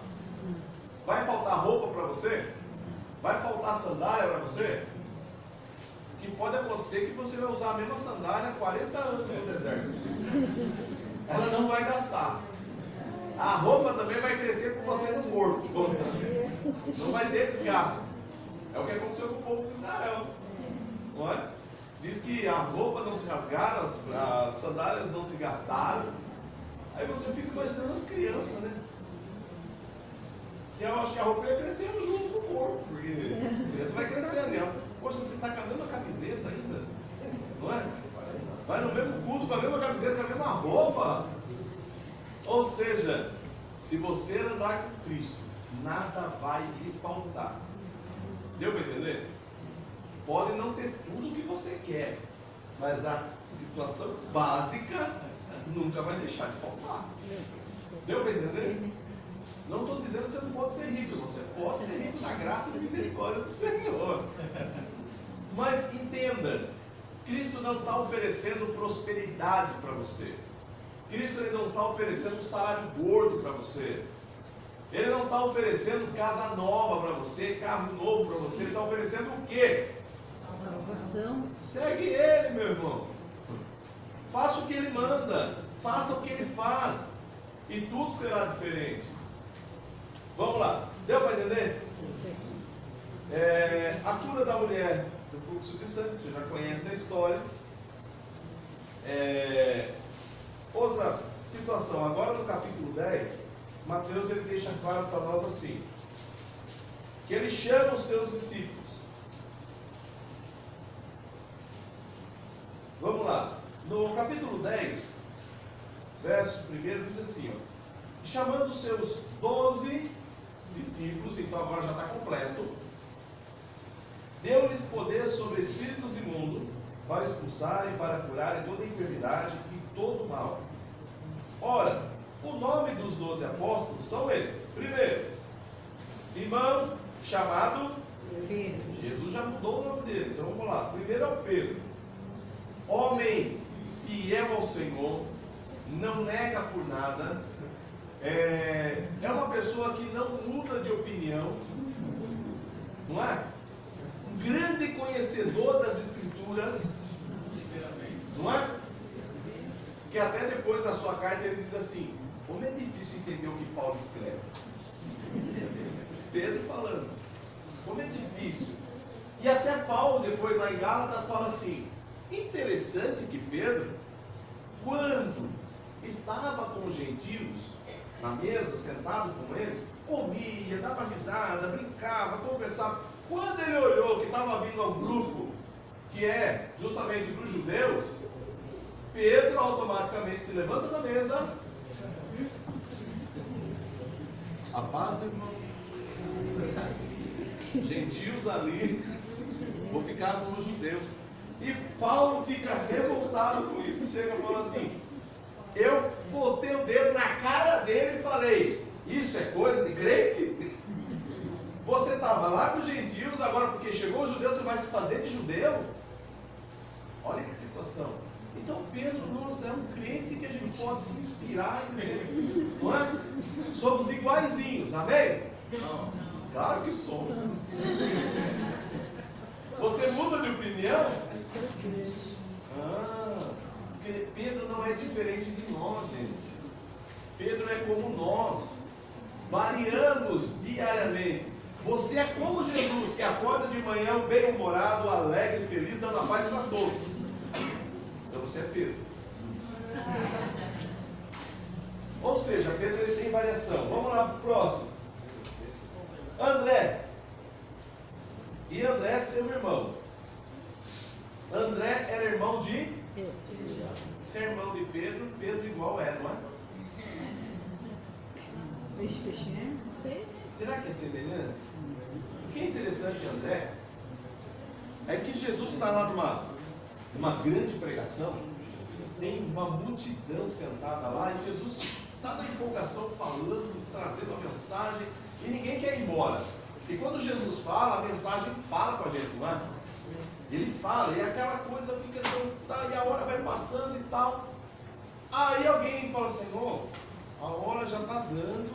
[SPEAKER 1] Vai faltar roupa para você? Vai faltar sandália para você? O que pode acontecer é que você vai usar a mesma sandália há 40 anos no deserto. Ela não vai gastar. A roupa também vai crescer com você no corpo. Não vai ter desgaste. É o que aconteceu com o povo de Israel. Não é? Diz que a roupa não se rasgaram, as sandálias não se gastaram. Aí você fica imaginando as crianças, né? Que eu acho que a roupa ia crescendo junto com o corpo, porque a criança vai crescendo, né? Poxa, você está com a mesma camiseta ainda, não é? Vai no mesmo culto com a mesma camiseta, com a mesma roupa. Ou seja, se você andar com Cristo, nada vai lhe faltar. Deu para entender? Pode não ter tudo o que você quer, mas a situação básica nunca vai deixar de faltar. Deu para entender? Não estou dizendo que você não pode ser rico, você pode ser rico na graça e misericórdia do Senhor. Mas entenda, Cristo não está oferecendo prosperidade para você. Cristo ele não está oferecendo um salário gordo para você. Ele não está oferecendo casa nova para você, carro novo para você. Ele está oferecendo o quê?
[SPEAKER 2] Salvação.
[SPEAKER 1] Segue Ele, meu irmão. Faça o que Ele manda. Faça o que Ele faz. E tudo será diferente. Vamos lá. Deu para entender? A cura da mulher do fluxo de sangue. Você já conhece a história. Outra situação. Agora no capítulo 10, Mateus ele deixa claro para nós assim. Que ele chama os seus discípulos. Vamos lá, no capítulo 10, verso 1 diz assim, ó, chamando os seus 12 discípulos, então agora já está completo, deu-lhes poder sobre espíritos imundos, para expulsarem, para curarem toda enfermidade e todo mal. Ora, o nome dos 12 apóstolos são estes. Primeiro, Simão, chamado Pedro. Jesus já mudou o nome dele, então vamos lá. Primeiro é o Pedro. Homem fiel ao Senhor, não nega por nada, é uma pessoa que não muda de opinião, não é? Um grande conhecedor das Escrituras, não é? Que até depois da sua carta ele diz assim, como é difícil entender o que Paulo escreve. Pedro falando, como é difícil. E até Paulo depois lá em Gálatas fala assim, interessante que Pedro, quando estava com os gentios, na mesa, sentado com eles, comia, dava risada, brincava, conversava. Quando ele olhou que estava vindo ao grupo, que é justamente dos judeus, Pedro automaticamente se levanta da mesa. A paz, irmãos. Gentios ali, vou ficar com os judeus. E Paulo fica revoltado com isso, chega e fala assim, eu botei o dedo na cara dele e falei, isso é coisa de crente? Você estava lá com os gentios, agora porque chegou o judeu, você vai se fazer de judeu? Olha que situação. Então Pedro, nossa, é um crente que a gente pode se inspirar e dizer, não é? Somos iguaizinhos, amém? Não. Claro que somos. Você muda de opinião? Porque Pedro não é diferente de nós, gente. Pedro é como nós. Variamos diariamente. Você é como Jesus, que acorda de manhã bem-humorado, alegre, feliz, dando a paz para todos. Então você é Pedro. Ou seja, Pedro ele tem variação. Vamos lá para o próximo. André. E André é seu irmão. André era irmão de? Se é irmão de Pedro, Pedro igual é, não é?
[SPEAKER 2] Não sei.
[SPEAKER 1] Será que é semelhante? O que é interessante, André, é que Jesus está lá numa grande pregação, tem uma multidão sentada lá, e Jesus está na empolgação falando, trazendo a mensagem, e ninguém quer ir embora. E quando Jesus fala, a mensagem fala com a gente, não é? Ele fala, e aquela coisa fica, e a hora vai passando e tal. Aí alguém e fala, Senhor, a hora já está dando,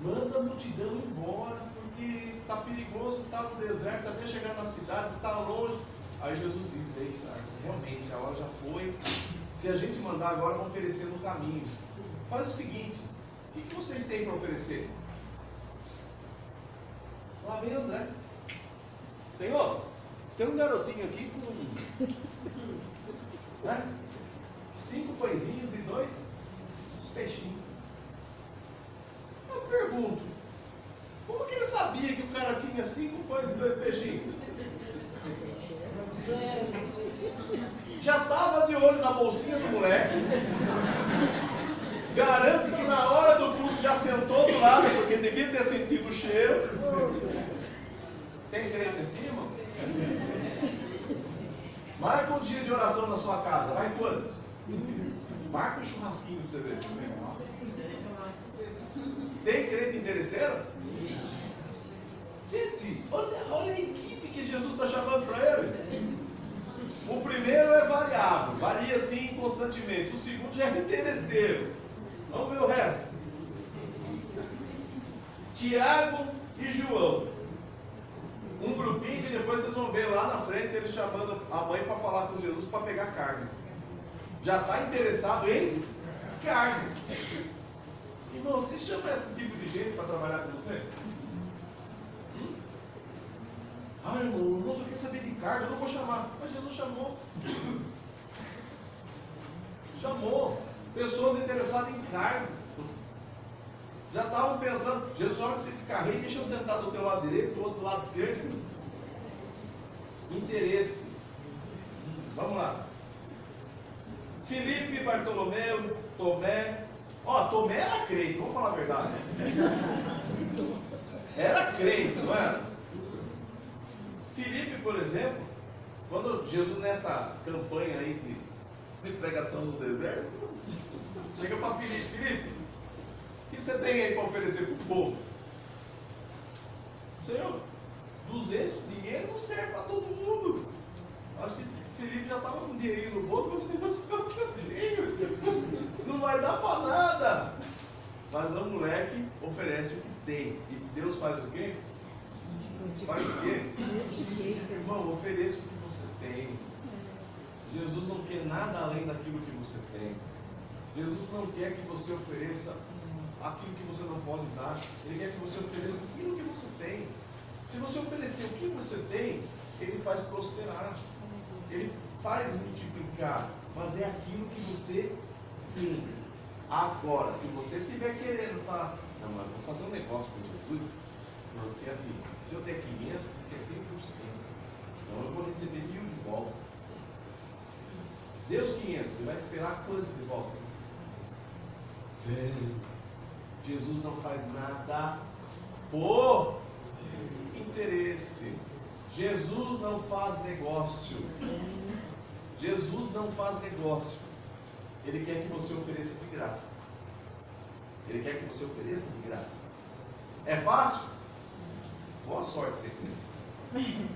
[SPEAKER 1] manda a multidão embora, porque está perigoso estar no deserto, até chegar na cidade, está longe. Aí Jesus diz, ei, Sarah, realmente, a hora já foi, se a gente mandar agora, vão perecer no caminho. Faz o seguinte, o que vocês têm para oferecer? Lá vem André. Senhor, tem um garotinho aqui com 5 pãezinhos e 2 peixinhos. Eu pergunto, como que ele sabia que o cara tinha 5 pães e 2 peixinhos? Já estava de olho na bolsinha do moleque. Garanto que na hora do culto já sentou do lado, porque devia ter sentido o cheiro. Tem crente em cima? Marca um dia de oração na sua casa. Vai quantos? Marca um churrasquinho para você ver. Tem crente interesseiro? Gente, olha a equipe que Jesus está chamando para ele. O primeiro é variável, varia assim constantemente. O segundo já é interesseiro. Vamos ver o resto. Tiago e João. Um grupinho que depois vocês vão ver lá na frente ele chamando a mãe para falar com Jesus para pegar carne. Já está interessado em carne. Irmão, você chama esse tipo de gente para trabalhar com você? Ah, irmão, o irmão só quer saber de carne, eu não vou chamar. Mas Jesus chamou. Chamou. Pessoas interessadas em carne. Já estavam pensando, Jesus, na hora que você ficar rei, deixa eu sentar do teu lado direito, do outro lado esquerdo. Interesse. Vamos lá. Filipe, Bartolomeu, Tomé. Tomé era crente, vamos falar a verdade. Era crente, não era? Filipe, por exemplo, quando Jesus nessa campanha aí de pregação no deserto, chega para Filipe, Filipe, o que você tem aí para oferecer para o povo? Senhor, 200 dinheiro não serve para todo mundo. Acho que Filipe já estava com um dinheirinho no bolso, falou, Senhor, só o que eu tenho, não vai dar para nada. Mas o moleque oferece o que tem. E Deus faz o quê? Faz o quê? Irmão, ofereça o que você tem. Jesus não quer nada além daquilo que você tem. Jesus não quer que você ofereça aquilo que você não pode dar. Ele quer que você ofereça aquilo que você tem. Se você oferecer o que você tem, Ele faz prosperar. Ele faz multiplicar. Mas é aquilo que você tem. Agora, se você estiver querendo falar, não, mas vou fazer um negócio com Jesus, porque assim, se eu der 500, diz que é 100%. Então eu vou receber 1000 de volta. Deus 500, você vai esperar quanto de volta? 0. Jesus não faz nada por interesse. Jesus não faz negócio. Jesus não faz negócio. Ele quer que você ofereça de graça. Ele quer que você ofereça de graça. É fácil? Boa sorte, ser crente.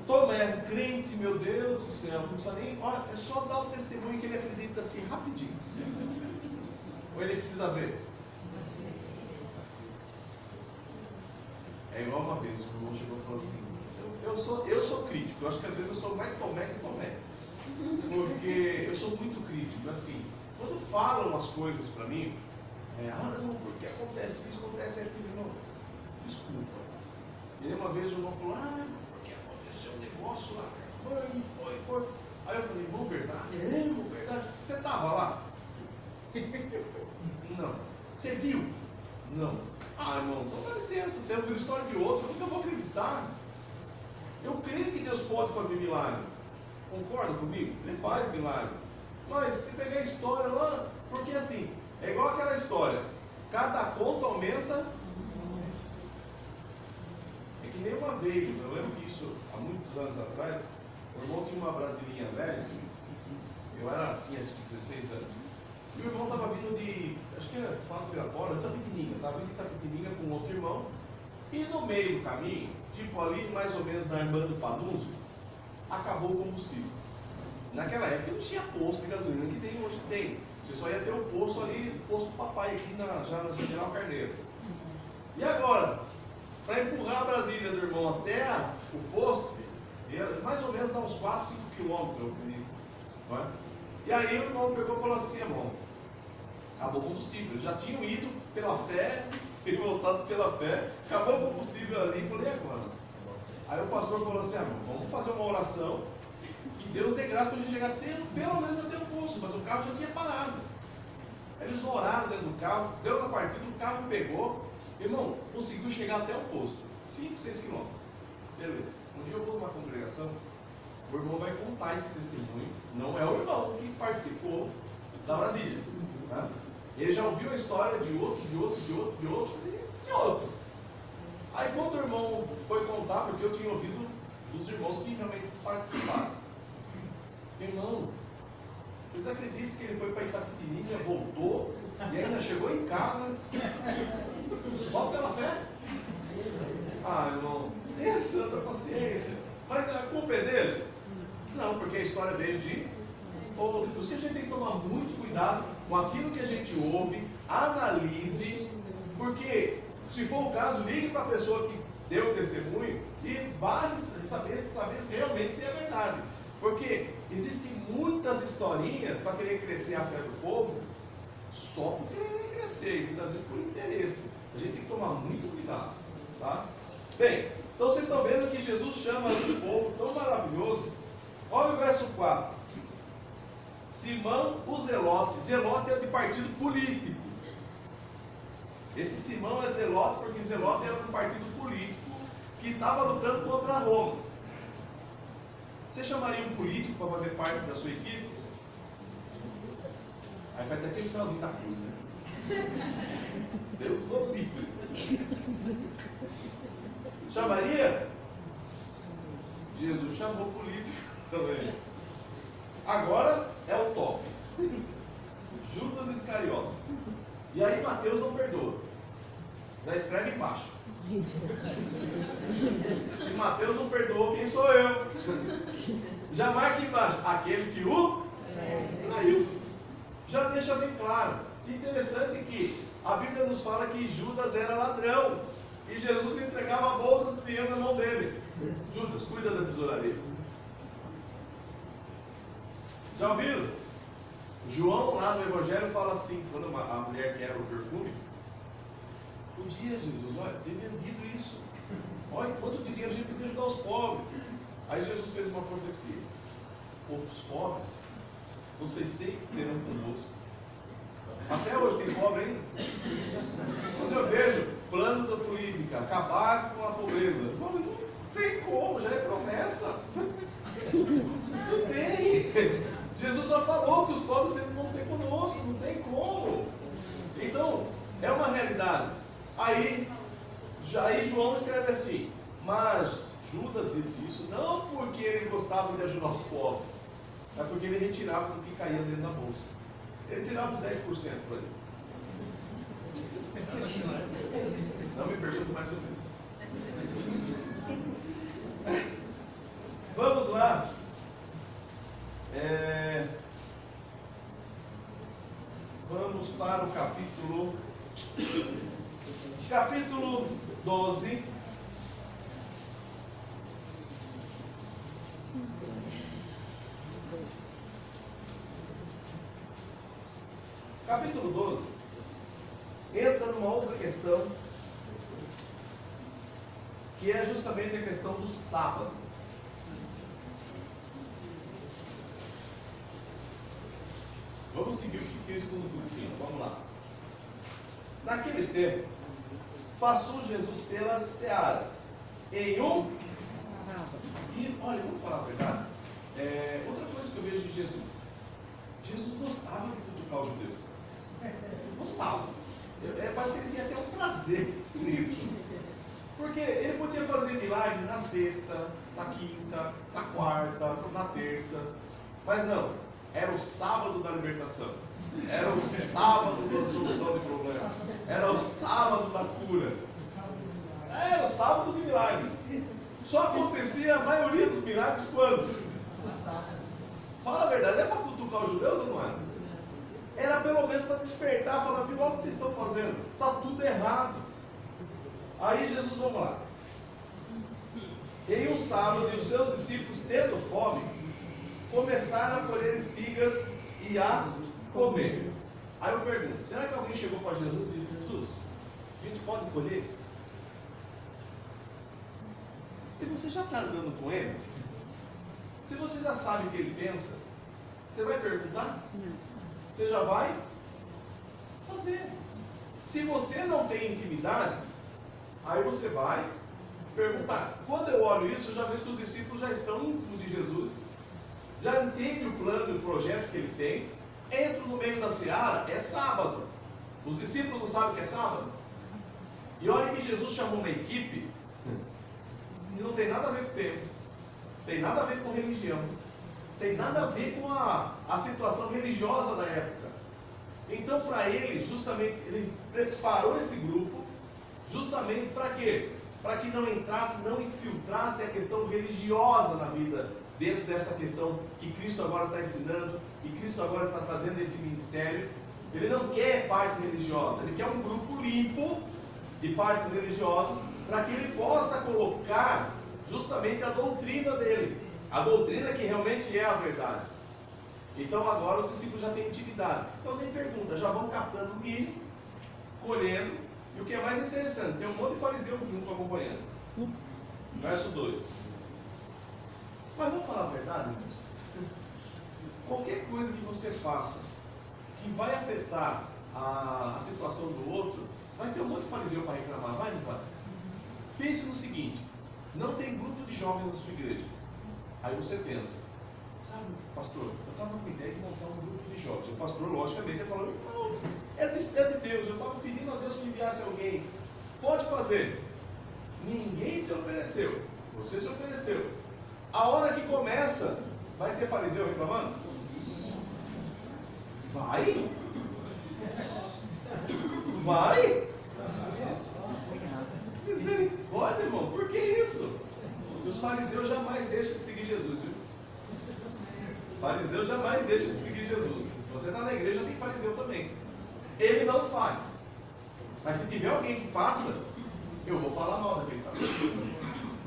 [SPEAKER 1] Tomé, crente, meu Deus do céu, não precisa nem. Olha, é só dar o testemunho que ele acredita assim, rapidinho. Ou ele precisa ver? É igual uma vez, o irmão chegou e falou assim: eu sou crítico, eu acho que às vezes eu sou mais Tomé que Tomé. Porque eu sou muito crítico, assim, quando falam umas coisas para mim, não, porque acontece isso, acontece aquilo, não, desculpa. E aí uma vez o irmão falou, porque aconteceu um negócio lá, foi. Aí eu falei, irmão, verdade? Irmão, verdade. Você estava lá? Não. Você viu? Não. Irmão, então dá licença, você ouviu a história de outro, eu nunca vou acreditar. Eu creio que Deus pode fazer milagre. Concorda comigo? Ele faz milagre. Mas se pegar a história lá, porque assim, é igual aquela história, cada conto aumenta. É que nem uma vez, eu lembro que isso há muitos anos atrás, o irmão tinha uma brasilinha velha, tinha acho que 16 anos, e o irmão estava vindo de, acho que era Salto Pirapora, estava vindo de Itapetininga com outro irmão, e no meio do caminho, tipo ali mais ou menos na Armando Panunzio, acabou o combustível. Naquela época não tinha posto de gasolina que tem hoje tem. Você só ia ter o posto poço ali, posto do papai, aqui já na General Carneiro. E agora, para empurrar a Brasília do irmão até o posto, mais ou menos dá uns 4, 5 quilômetros, eu acredito. Não é? E aí o irmão pegou e falou assim, irmão, acabou o combustível. Eles já tinham ido pela fé e voltado pela fé, acabou o combustível ali, e falei, e agora? Aí o pastor falou assim, irmão, vamos fazer uma oração, que Deus dê graça para a gente chegar pelo menos até o posto, mas o carro já tinha parado. Eles oraram dentro do carro, deu na partida, o carro pegou, irmão, conseguiu chegar até o posto, 5, 6 quilômetros. Beleza. Um dia eu vou numa congregação, o irmão vai contar esse testemunho, não é o irmão que participou da Brasília. Né? Ele já ouviu a história de outro. Aí quando o irmão foi contar, porque eu tinha ouvido dos irmãos que realmente participaram. Irmão, vocês acreditam que ele foi para Itapetininga, voltou e ainda chegou em casa só pela fé? Ah, irmão, tenha santa paciência. Mas a culpa é dele? Não, porque a história veio de outro. Por isso que a gente tem que tomar muito cuidado com aquilo que a gente ouve, analise, porque se for o caso, ligue para a pessoa que deu o testemunho e vale saber realmente se é verdade. Porque existem muitas historinhas para querer crescer a fé do povo, só por querer crescer, e muitas vezes por interesse. A gente tem que tomar muito cuidado. Tá? Bem, então vocês estão vendo que Jesus chama o povo tão maravilhoso. Olha o verso 4. Simão o Zelote. Zelote é de partido político. Esse Simão é Zelote porque Zelote era um partido político que estava lutando contra Roma. Você chamaria um político para fazer parte da sua equipe? Aí faz até aquele sinalzinho da cruz, né? Deus o livre. Chamaria? Jesus chamou político também. Agora é o top. Judas Iscariotes. E aí Mateus não perdoa. Já escreve embaixo. Se Mateus não perdoou, quem sou eu? Já marca embaixo. Aquele que o traiu. Já deixa bem claro. Interessante que a Bíblia nos fala que Judas era ladrão. E Jesus entregava a bolsa do dinheiro na mão dele. Judas, cuida da tesouraria. Já ouviram? João lá no Evangelho fala assim, quando a mulher quer o perfume, podia Jesus, olha, ter vendido isso. Olha, quanto dinheiro a gente podia ajudar os pobres. Aí Jesus fez uma profecia. Os pobres, vocês sempre terão convosco. Até hoje tem pobre ainda. Quando eu vejo plano da política, acabar com a pobreza, eu falo, não tem como, já é promessa. Não tem. Jesus já falou que os pobres sempre vão ter conosco, não tem como. Então, é uma realidade. Aí João escreve assim, mas Judas disse isso não porque ele gostava de ajudar os pobres, mas porque ele retirava do que caía dentro da bolsa. Ele tirava uns 10% por ali. Não me pergunto mais sobre isso. Vamos lá. Vamos para o capítulo 12. Capítulo 12 entra numa outra questão, que é justamente a questão do sábado. Vamos seguir o que Cristo nos ensina. Vamos lá. Naquele tempo, passou Jesus pelas searas em um sábado. E olha, vamos falar a verdade. Outra coisa que eu vejo de Jesus gostava de cutucar os judeus. Gostava. Parece que ele tinha até um prazer nisso. Porque ele podia fazer milagre na sexta, na quinta, na quarta, na terça. Mas não, era o sábado da libertação. Era o sábado da solução de problemas. Era o sábado da cura. Era o sábado de milagres. Só acontecia a maioria dos milagres quando? Fala a verdade, é para cutucar os judeus ou não é? Era pelo menos para despertar, falar, viu, olha o que vocês estão fazendo, está tudo errado. Aí Jesus, vamos lá. Em um sábado, e os seus discípulos, tendo fome, começaram a colher espigas e a comer. Aí eu pergunto, será que alguém chegou para Jesus e disse, Jesus, a gente pode colher? Se você já está andando com ele, se você já sabe o que ele pensa, você vai perguntar? Você já vai fazer. Se você não tem intimidade, aí você vai perguntar. Quando eu olho isso, eu já vejo que os discípulos já estão íntimos de Jesus, já entendem o plano e o projeto que ele tem. Entro no meio da seara, é sábado. Os discípulos não sabem o que é sábado? E olha que Jesus chamou uma equipe e não tem nada a ver com o tempo, tem nada a ver com religião, tem nada a ver com a situação religiosa da época. Então, para ele, justamente, ele preparou esse grupo, justamente para quê? Para que não entrasse, não infiltrasse a questão religiosa na vida, dentro dessa questão que Cristo agora está ensinando, e Cristo agora está trazendo esse ministério. Ele não quer parte religiosa, ele quer um grupo limpo de partes religiosas, para que ele possa colocar justamente a doutrina dele, a doutrina que realmente é a verdade. Então agora os discípulos já têm intimidade. Então nem pergunta, já vão catando milho, colhendo, e o que é mais interessante, tem um monte de fariseu junto acompanhando. Verso 2. Mas vamos falar a verdade, irmãos? Qualquer coisa que você faça que vai afetar a situação do outro, vai ter um monte de fariseu para reclamar, vai ou não vai? Pense no seguinte, não tem grupo de jovens na sua igreja. Aí você pensa, sabe, pastor, eu estava com a ideia de montar um grupo de jovens. O pastor, logicamente, está falando, não, é de Deus, eu estava pedindo a Deus que enviasse alguém. Pode fazer. Ninguém se ofereceu, você se ofereceu. A hora que começa, vai ter fariseu reclamando? Vai? Vai? Misericórdia, irmão, por que isso? Os fariseus jamais deixam de seguir Jesus, viu? Fariseu jamais deixa de seguir Jesus. Se você está na igreja, tem fariseu também. Ele não faz. Mas se tiver alguém que faça, eu vou falar mal daquele que está fazendo.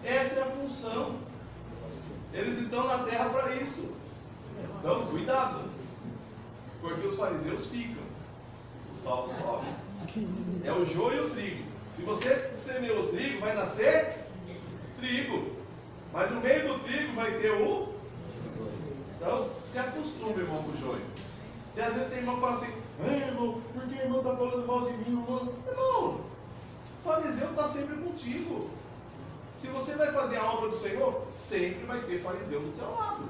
[SPEAKER 1] Essa é a função. Eles estão na terra para isso. Então, cuidado. Porque os fariseus ficam. O sal sobe. É o joio e o trigo. Se você semeou o trigo, vai nascer trigo. Mas no meio do trigo vai ter o... Então, se acostume, irmão, com o joio. E às vezes tem irmão que fala assim, irmão, por que o irmão está falando mal de mim? Irmão, o fariseu está sempre contigo. Se você vai fazer a obra do Senhor, sempre vai ter fariseu do teu lado.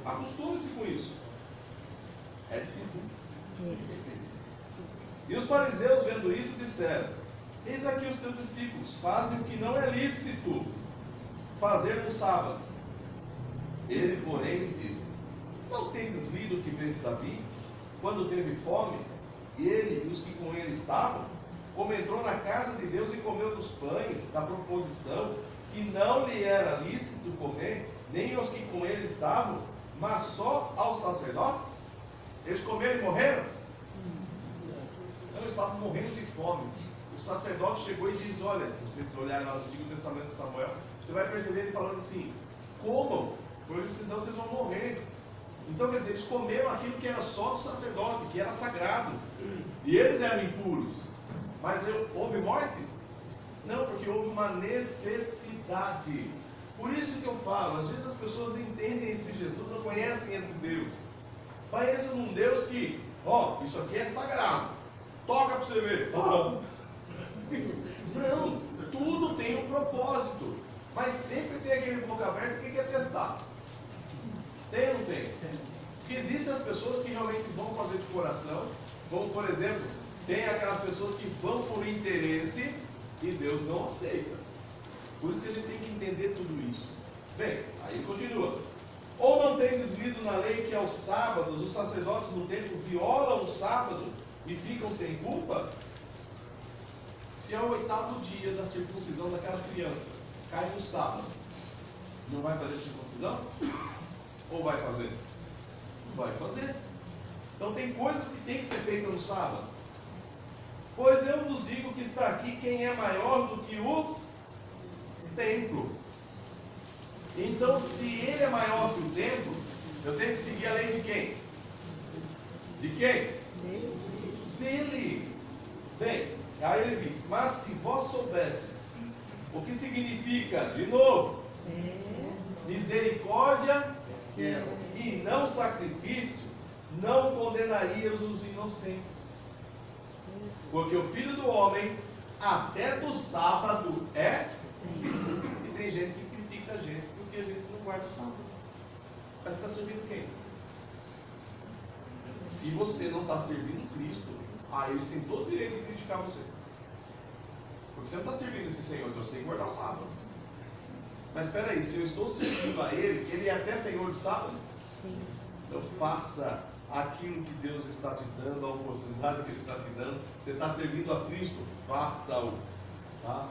[SPEAKER 1] Acostume-se com isso. É difícil, né? E os fariseus, vendo isso, disseram, eis aqui os teus discípulos, fazem o que não é lícito fazer no sábado. Ele, porém, lhes disse, não tendes lido o que fez Davi, quando teve fome, ele e os que com ele estavam, como entrou na casa de Deus e comeu dos pães da proposição, que não lhe era lícito comer, nem aos que com ele estavam, mas só aos sacerdotes? Eles comeram e morreram? Não, eles estavam morrendo de fome. O sacerdote chegou e disse, olha, se vocês olharem lá no Antigo Testamento de Samuel, você vai perceber ele falando assim, comam, porque senão vocês vão morrer. Então, quer dizer, eles comeram aquilo que era só do sacerdote, que era sagrado. E eles eram impuros. Mas houve morte? Não, porque houve uma necessidade. Por isso que eu falo, às vezes as pessoas não entendem esse Jesus, não conhecem esse Deus. Parecem num Deus que, isso aqui é sagrado. Toca para você ver. Não, tudo tem um propósito. Mas sempre tem aquele boca aberta que quer testar. Tem ou não tem? Porque existem as pessoas que realmente vão fazer de coração, como por exemplo, tem aquelas pessoas que vão por interesse e Deus não aceita. Por isso que a gente tem que entender tudo isso. Bem, aí continua. Ou não tendes lido na lei que aos sábados os sacerdotes no templo violam o sábado e ficam sem culpa? Se é o 8º dia da circuncisão daquela criança, cai no sábado, não vai fazer circuncisão? Ou vai fazer? Vai fazer. Então tem coisas que tem que ser feitas no sábado. Pois eu vos digo que está aqui quem é maior do que o templo. Então, se ele é maior que o templo, eu tenho que seguir a lei de quem? De quem? Dele. Bem, aí ele diz, mas se vós soubesses o que significa, de novo, misericórdia e não sacrifício, não condenarias os inocentes. Porque o Filho do Homem, até do sábado, é filho. E tem gente que critica a gente porque a gente não guarda o sábado. Mas você está servindo quem? Se você não está servindo Cristo, aí eles têm todo o direito de criticar você. Porque você não está servindo esse Senhor, então você tem que guardar o sábado. Mas espera aí, se eu estou servindo a Ele é até Senhor do sábado? Sim. Então faça aquilo que Deus está te dando, a oportunidade que Ele está te dando. Você está servindo a Cristo, faça-o. Tá?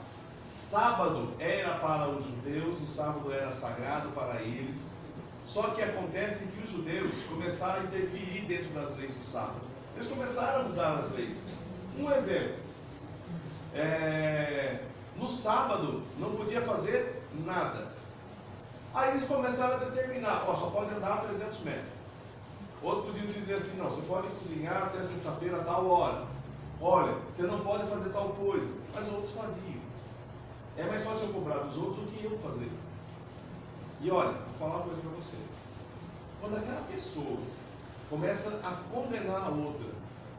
[SPEAKER 1] Sábado era para os judeus, o sábado era sagrado para eles. Só que acontece que os judeus começaram a interferir dentro das leis do sábado. Eles começaram a mudar as leis. Um exemplo. No sábado não podia fazer nada. Aí eles começaram a determinar, só pode andar a 300 metros. Outros podiam dizer assim, não, você pode cozinhar até sexta-feira a tal hora. Olha, você não pode fazer tal coisa. Mas outros faziam. É mais fácil eu cobrar dos outros do que eu fazer. E olha, vou falar uma coisa para vocês. Quando aquela pessoa começa a condenar a outra,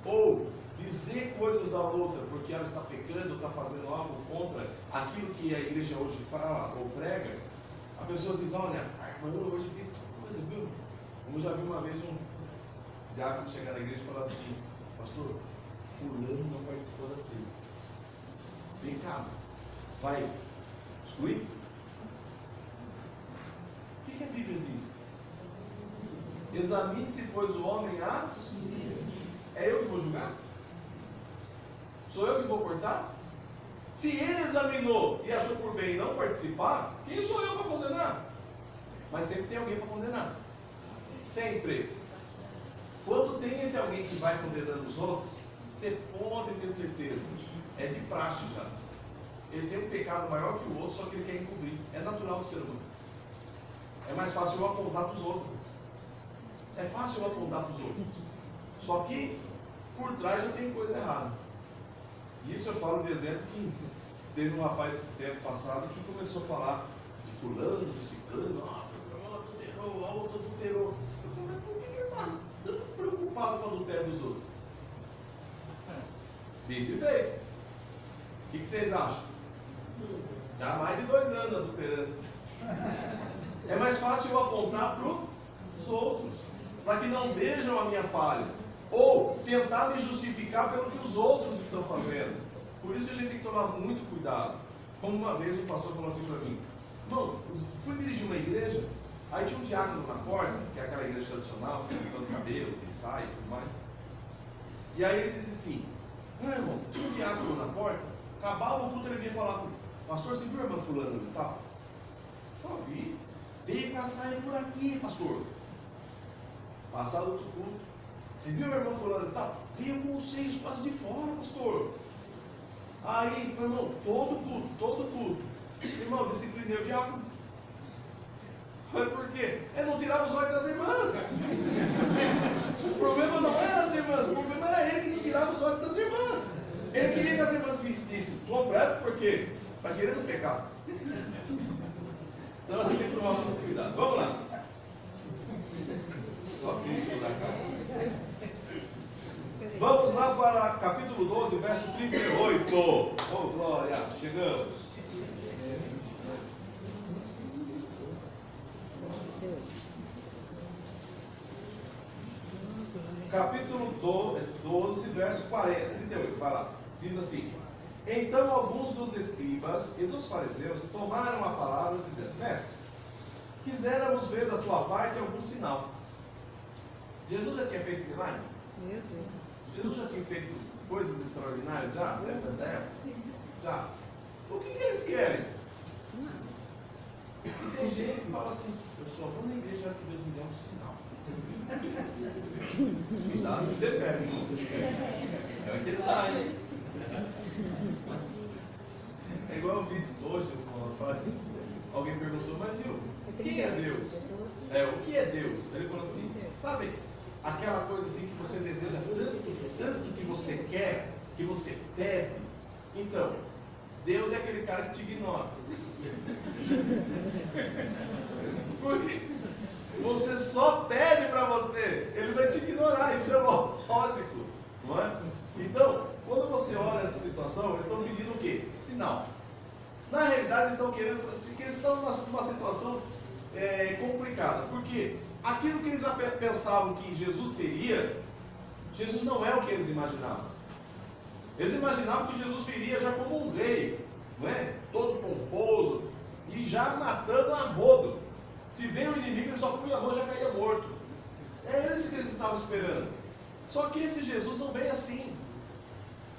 [SPEAKER 1] ou dizer coisas da outra, porque ela está pecando, está fazendo algo contra aquilo que a igreja hoje fala ou prega, a pessoa diz, olha, mas eu hoje fiz tal coisa, viu? Como eu já vi uma vez um diácono chegar na igreja e falar assim, pastor, fulano não participou da ceia. Vem cá, vai excluir? O que a Bíblia diz? Examine-se, pois, o homem a... É eu que vou julgar? Sou eu que vou cortar? Se ele examinou e achou por bem não participar, quem sou eu para condenar? Mas sempre tem alguém para condenar. Sempre. Quando tem esse alguém que vai condenando os outros, você pode ter certeza, é de praxe já. Ele tem um pecado maior que o outro, só que ele quer encobrir. É natural do ser humano. É mais fácil eu apontar para os outros. É fácil eu apontar para os outros. Só que por trás já tem coisa errada. Isso eu falo de exemplo que teve um rapaz esse tempo passado que começou a falar de fulano, de ciclano, adulterou, a outra adulterou. Eu falei, mas por que ele está tanto preocupado com o adultério dos outros? Dito e feito. O que vocês acham? Já há mais de 2 anos adulterando. É mais fácil eu apontar para os outros, para que não vejam a minha falha, ou tentar me justificar pelo que os outros estão fazendo. Por isso que a gente tem que tomar muito cuidado. Como uma vez um pastor falou assim para mim, irmão, fui dirigir uma igreja, aí tinha um diácono na porta, que é aquela igreja tradicional, tem questão de cabelo, tem saia e tudo mais. E aí ele disse assim, irmão, tinha um diácono na porta, acabava o culto, ele vinha falar comigo, pastor, você viu a irmã fulana e tal? Só vi. Veio com a saia por aqui, pastor. Passado outro culto. Você viu a irmã fulana e tal? Veio com os seios quase de fora, pastor. Aí, meu irmão, todo culto. Irmão, disciplinei o diácono. Mas por quê? Ele não tirava os olhos das irmãs. O problema não era as irmãs, o problema era ele que não tirava os olhos das irmãs. Ele queria que as irmãs vestissem completo, por quê? Para que ele não pecasse. Então nós temos que tomar muito cuidado. Vamos lá. Só Cristo da casa. Vamos lá para capítulo 12, verso 38. Oh, glória, chegamos. Capítulo 12, verso 38. Vai lá. Diz assim: então alguns dos escribas e dos fariseus tomaram a palavra dizendo: mestre, quiséramos ver da tua parte algum sinal. Jesus já tinha feito milagre?
[SPEAKER 2] Meu Deus.
[SPEAKER 1] Jesus já tinha feito coisas extraordinárias já, nessa época? Já. O que eles querem? E tem gente que fala assim, eu só vou na igreja que Deus me dê um sinal. Cuidado que você pega, irmão. É o que ele dá, hein? É igual eu vi hoje, alguém perguntou, mas viu, quem é Deus? O que é Deus? Ele falou assim, sabe aquela coisa assim que você deseja tanto que você quer, que você pede? Então, Deus é aquele cara que te ignora. Porque você só pede para você, ele vai te ignorar, isso é lógico, não é? Então, quando você olha essa situação, eles estão pedindo o quê? Sinal. Na realidade, eles estão querendo assim, que eles estão numa situação complicada. Porque aquilo que eles pensavam que Jesus seria, Jesus não é o que eles imaginavam. Eles imaginavam que Jesus viria já como um rei, não é? Todo pomposo e já matando a rodo. Se vem o inimigo, ele só punha a mão e já caía morto. É esse que eles estavam esperando. Só que esse Jesus não vem assim.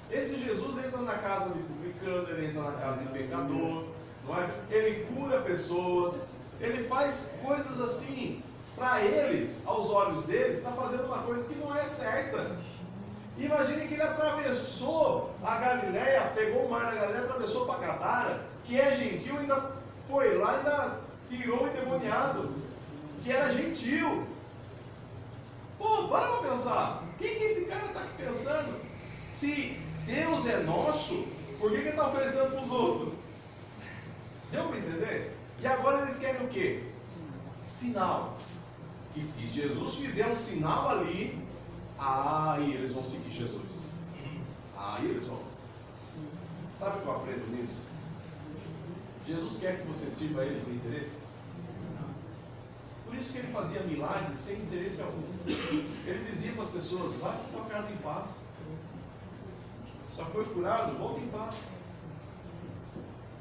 [SPEAKER 1] Esse Jesus entra na casa de publicano, ele entra na casa de pecador, não é? Ele cura pessoas, ele faz coisas assim, para eles, aos olhos deles, está fazendo uma coisa que não é certa. Imagine que ele atravessou a Galileia, pegou o mar da Galileia, atravessou para Gadara, que é gentil, ainda foi lá, ainda tirou o endemoniado, que era gentil. Pô, para pensar, o que esse cara está aqui pensando? Se Deus é nosso, por que ele está oferecendo para os outros? Deu para entender? E agora eles querem o quê? Sinal. Que se Jesus fizer um sinal ali, aí eles vão seguir Jesus. Aí eles vão. Sabe o que eu aprendo nisso? Jesus quer que você sirva a Ele por interesse? Por isso que Ele fazia milagres sem interesse algum. Ele dizia para as pessoas, vai para tua casa em paz. Só foi curado, volta em paz.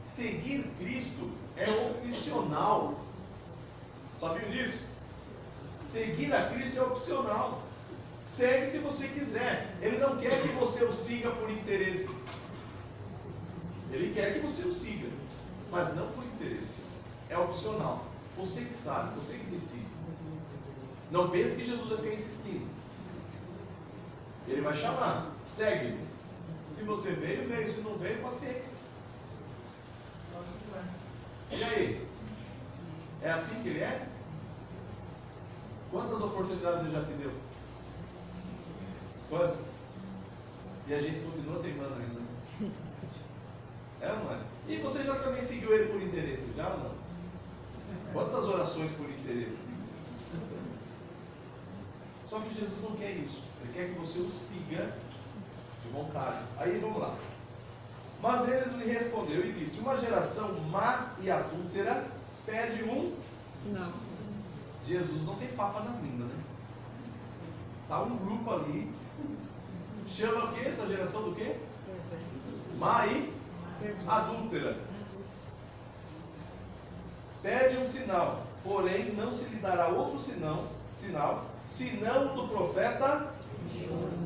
[SPEAKER 1] Seguir Cristo é opcional. Sabiam disso? Seguir a Cristo é opcional. Segue se você quiser. Ele não quer que você o siga por interesse. Ele quer que você o siga, mas não por interesse. É opcional. Você que sabe, você que decide. Não pense que Jesus vai ficar insistindo. Ele vai chamar, segue-me. Se você veio, veio. Se não veio, paciência. E aí? É assim que ele é? Quantas oportunidades ele já te deu? Quantas? E a gente continua teimando ainda. É ou não é? E você já também seguiu ele por interesse? Já ou não? Quantas orações por interesse? Só que Jesus não quer isso. Ele quer que você o siga de vontade. Aí vamos lá. Mas eles lhe respondeu e disse: uma geração má e adúltera pede um sinal. Jesus não tem papa nas línguas, né? Está um grupo ali. Chama o quê? Essa geração do quê? Má e adúltera. Pede um sinal, porém não se lhe dará outro sinal, senão do profeta.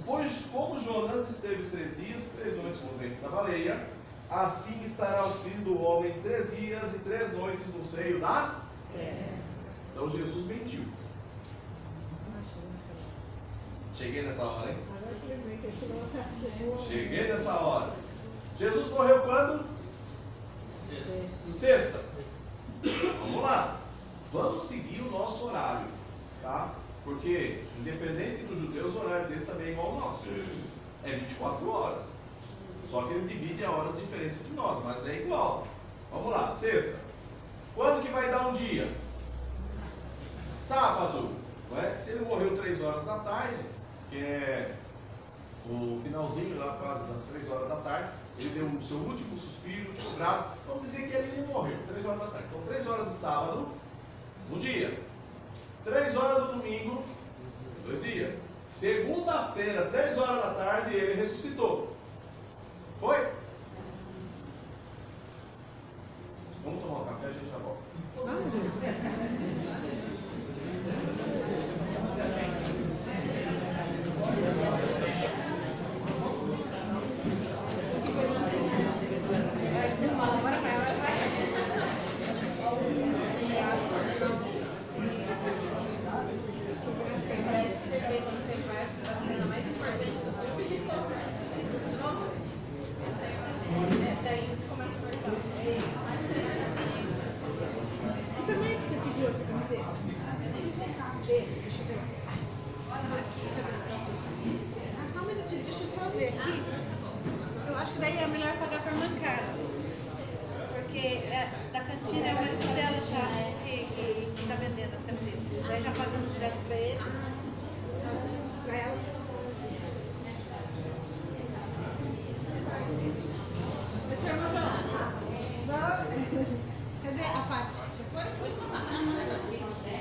[SPEAKER 1] Pois como Jonas esteve 3 dias e 3 noites no ventre da baleia, assim estará o Filho do Homem 3 dias e 3 noites no seio da terra. Então Jesus mentiu. Cheguei nessa hora, hein? Cheguei nessa hora. Jesus morreu quando? Sexta. Vamos lá. Vamos seguir o nosso horário, tá? Porque, independente dos judeus, o horário deles também é igual ao nosso. É 24 horas. Só que eles dividem a horas diferentes de nós, mas é igual. Vamos lá, sexta. Quando que vai dar um dia? Sábado. Não é? Se ele morreu 3 horas da tarde, que é o finalzinho lá quase das 3 horas da tarde, ele deu o seu último suspiro, último grado. Vamos dizer que ele morreu 3 horas da tarde. Então 3 horas de sábado, um dia. 3 horas do domingo, 2 dias. Segunda-feira, 3 horas da tarde, ele ressuscitou. Foi? Vamos tomar um café, a gente já volta.
[SPEAKER 2] ver aqui. Eu acho que daí é melhor pagar por mancada. Porque da cantina é o marido dela já que tá vendendo as camisetas. Daí já pagando direto pra ele. Pra ela. Cadê a Paty? Já foi? Ah, não sei.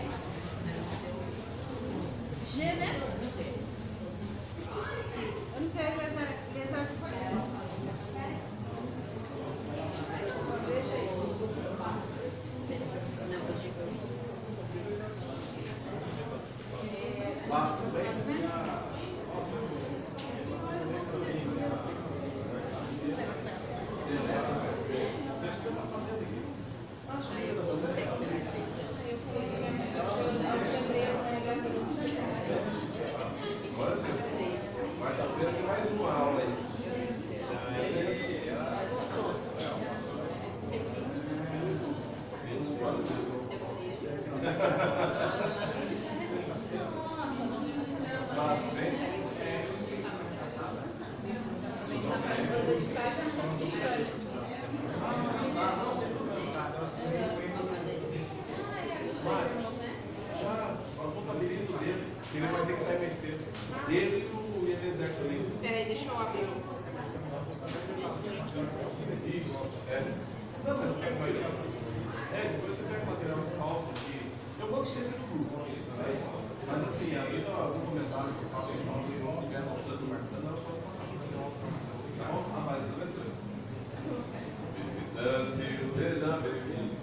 [SPEAKER 2] G, né? Eu não sei, Lesar foi. Veja aí.
[SPEAKER 1] Passa bem? Quarta-feira tem mais uma aula aí. Passa bem? Já contabiliza o dele, que ele vai ter que sair mais cedo. Ele e o Eliezer também.
[SPEAKER 2] Peraí, deixa eu abrir.
[SPEAKER 1] Isso, Não, mas pega uma ideia. Depois você pega o material que falta, que eu mando sempre no grupo. Mas assim, às vezes algum comentário que eu faço aqui, não quer voltando marcando, eu posso passar por você. Então, mas vai ser. Visitante, seja bem-vindo.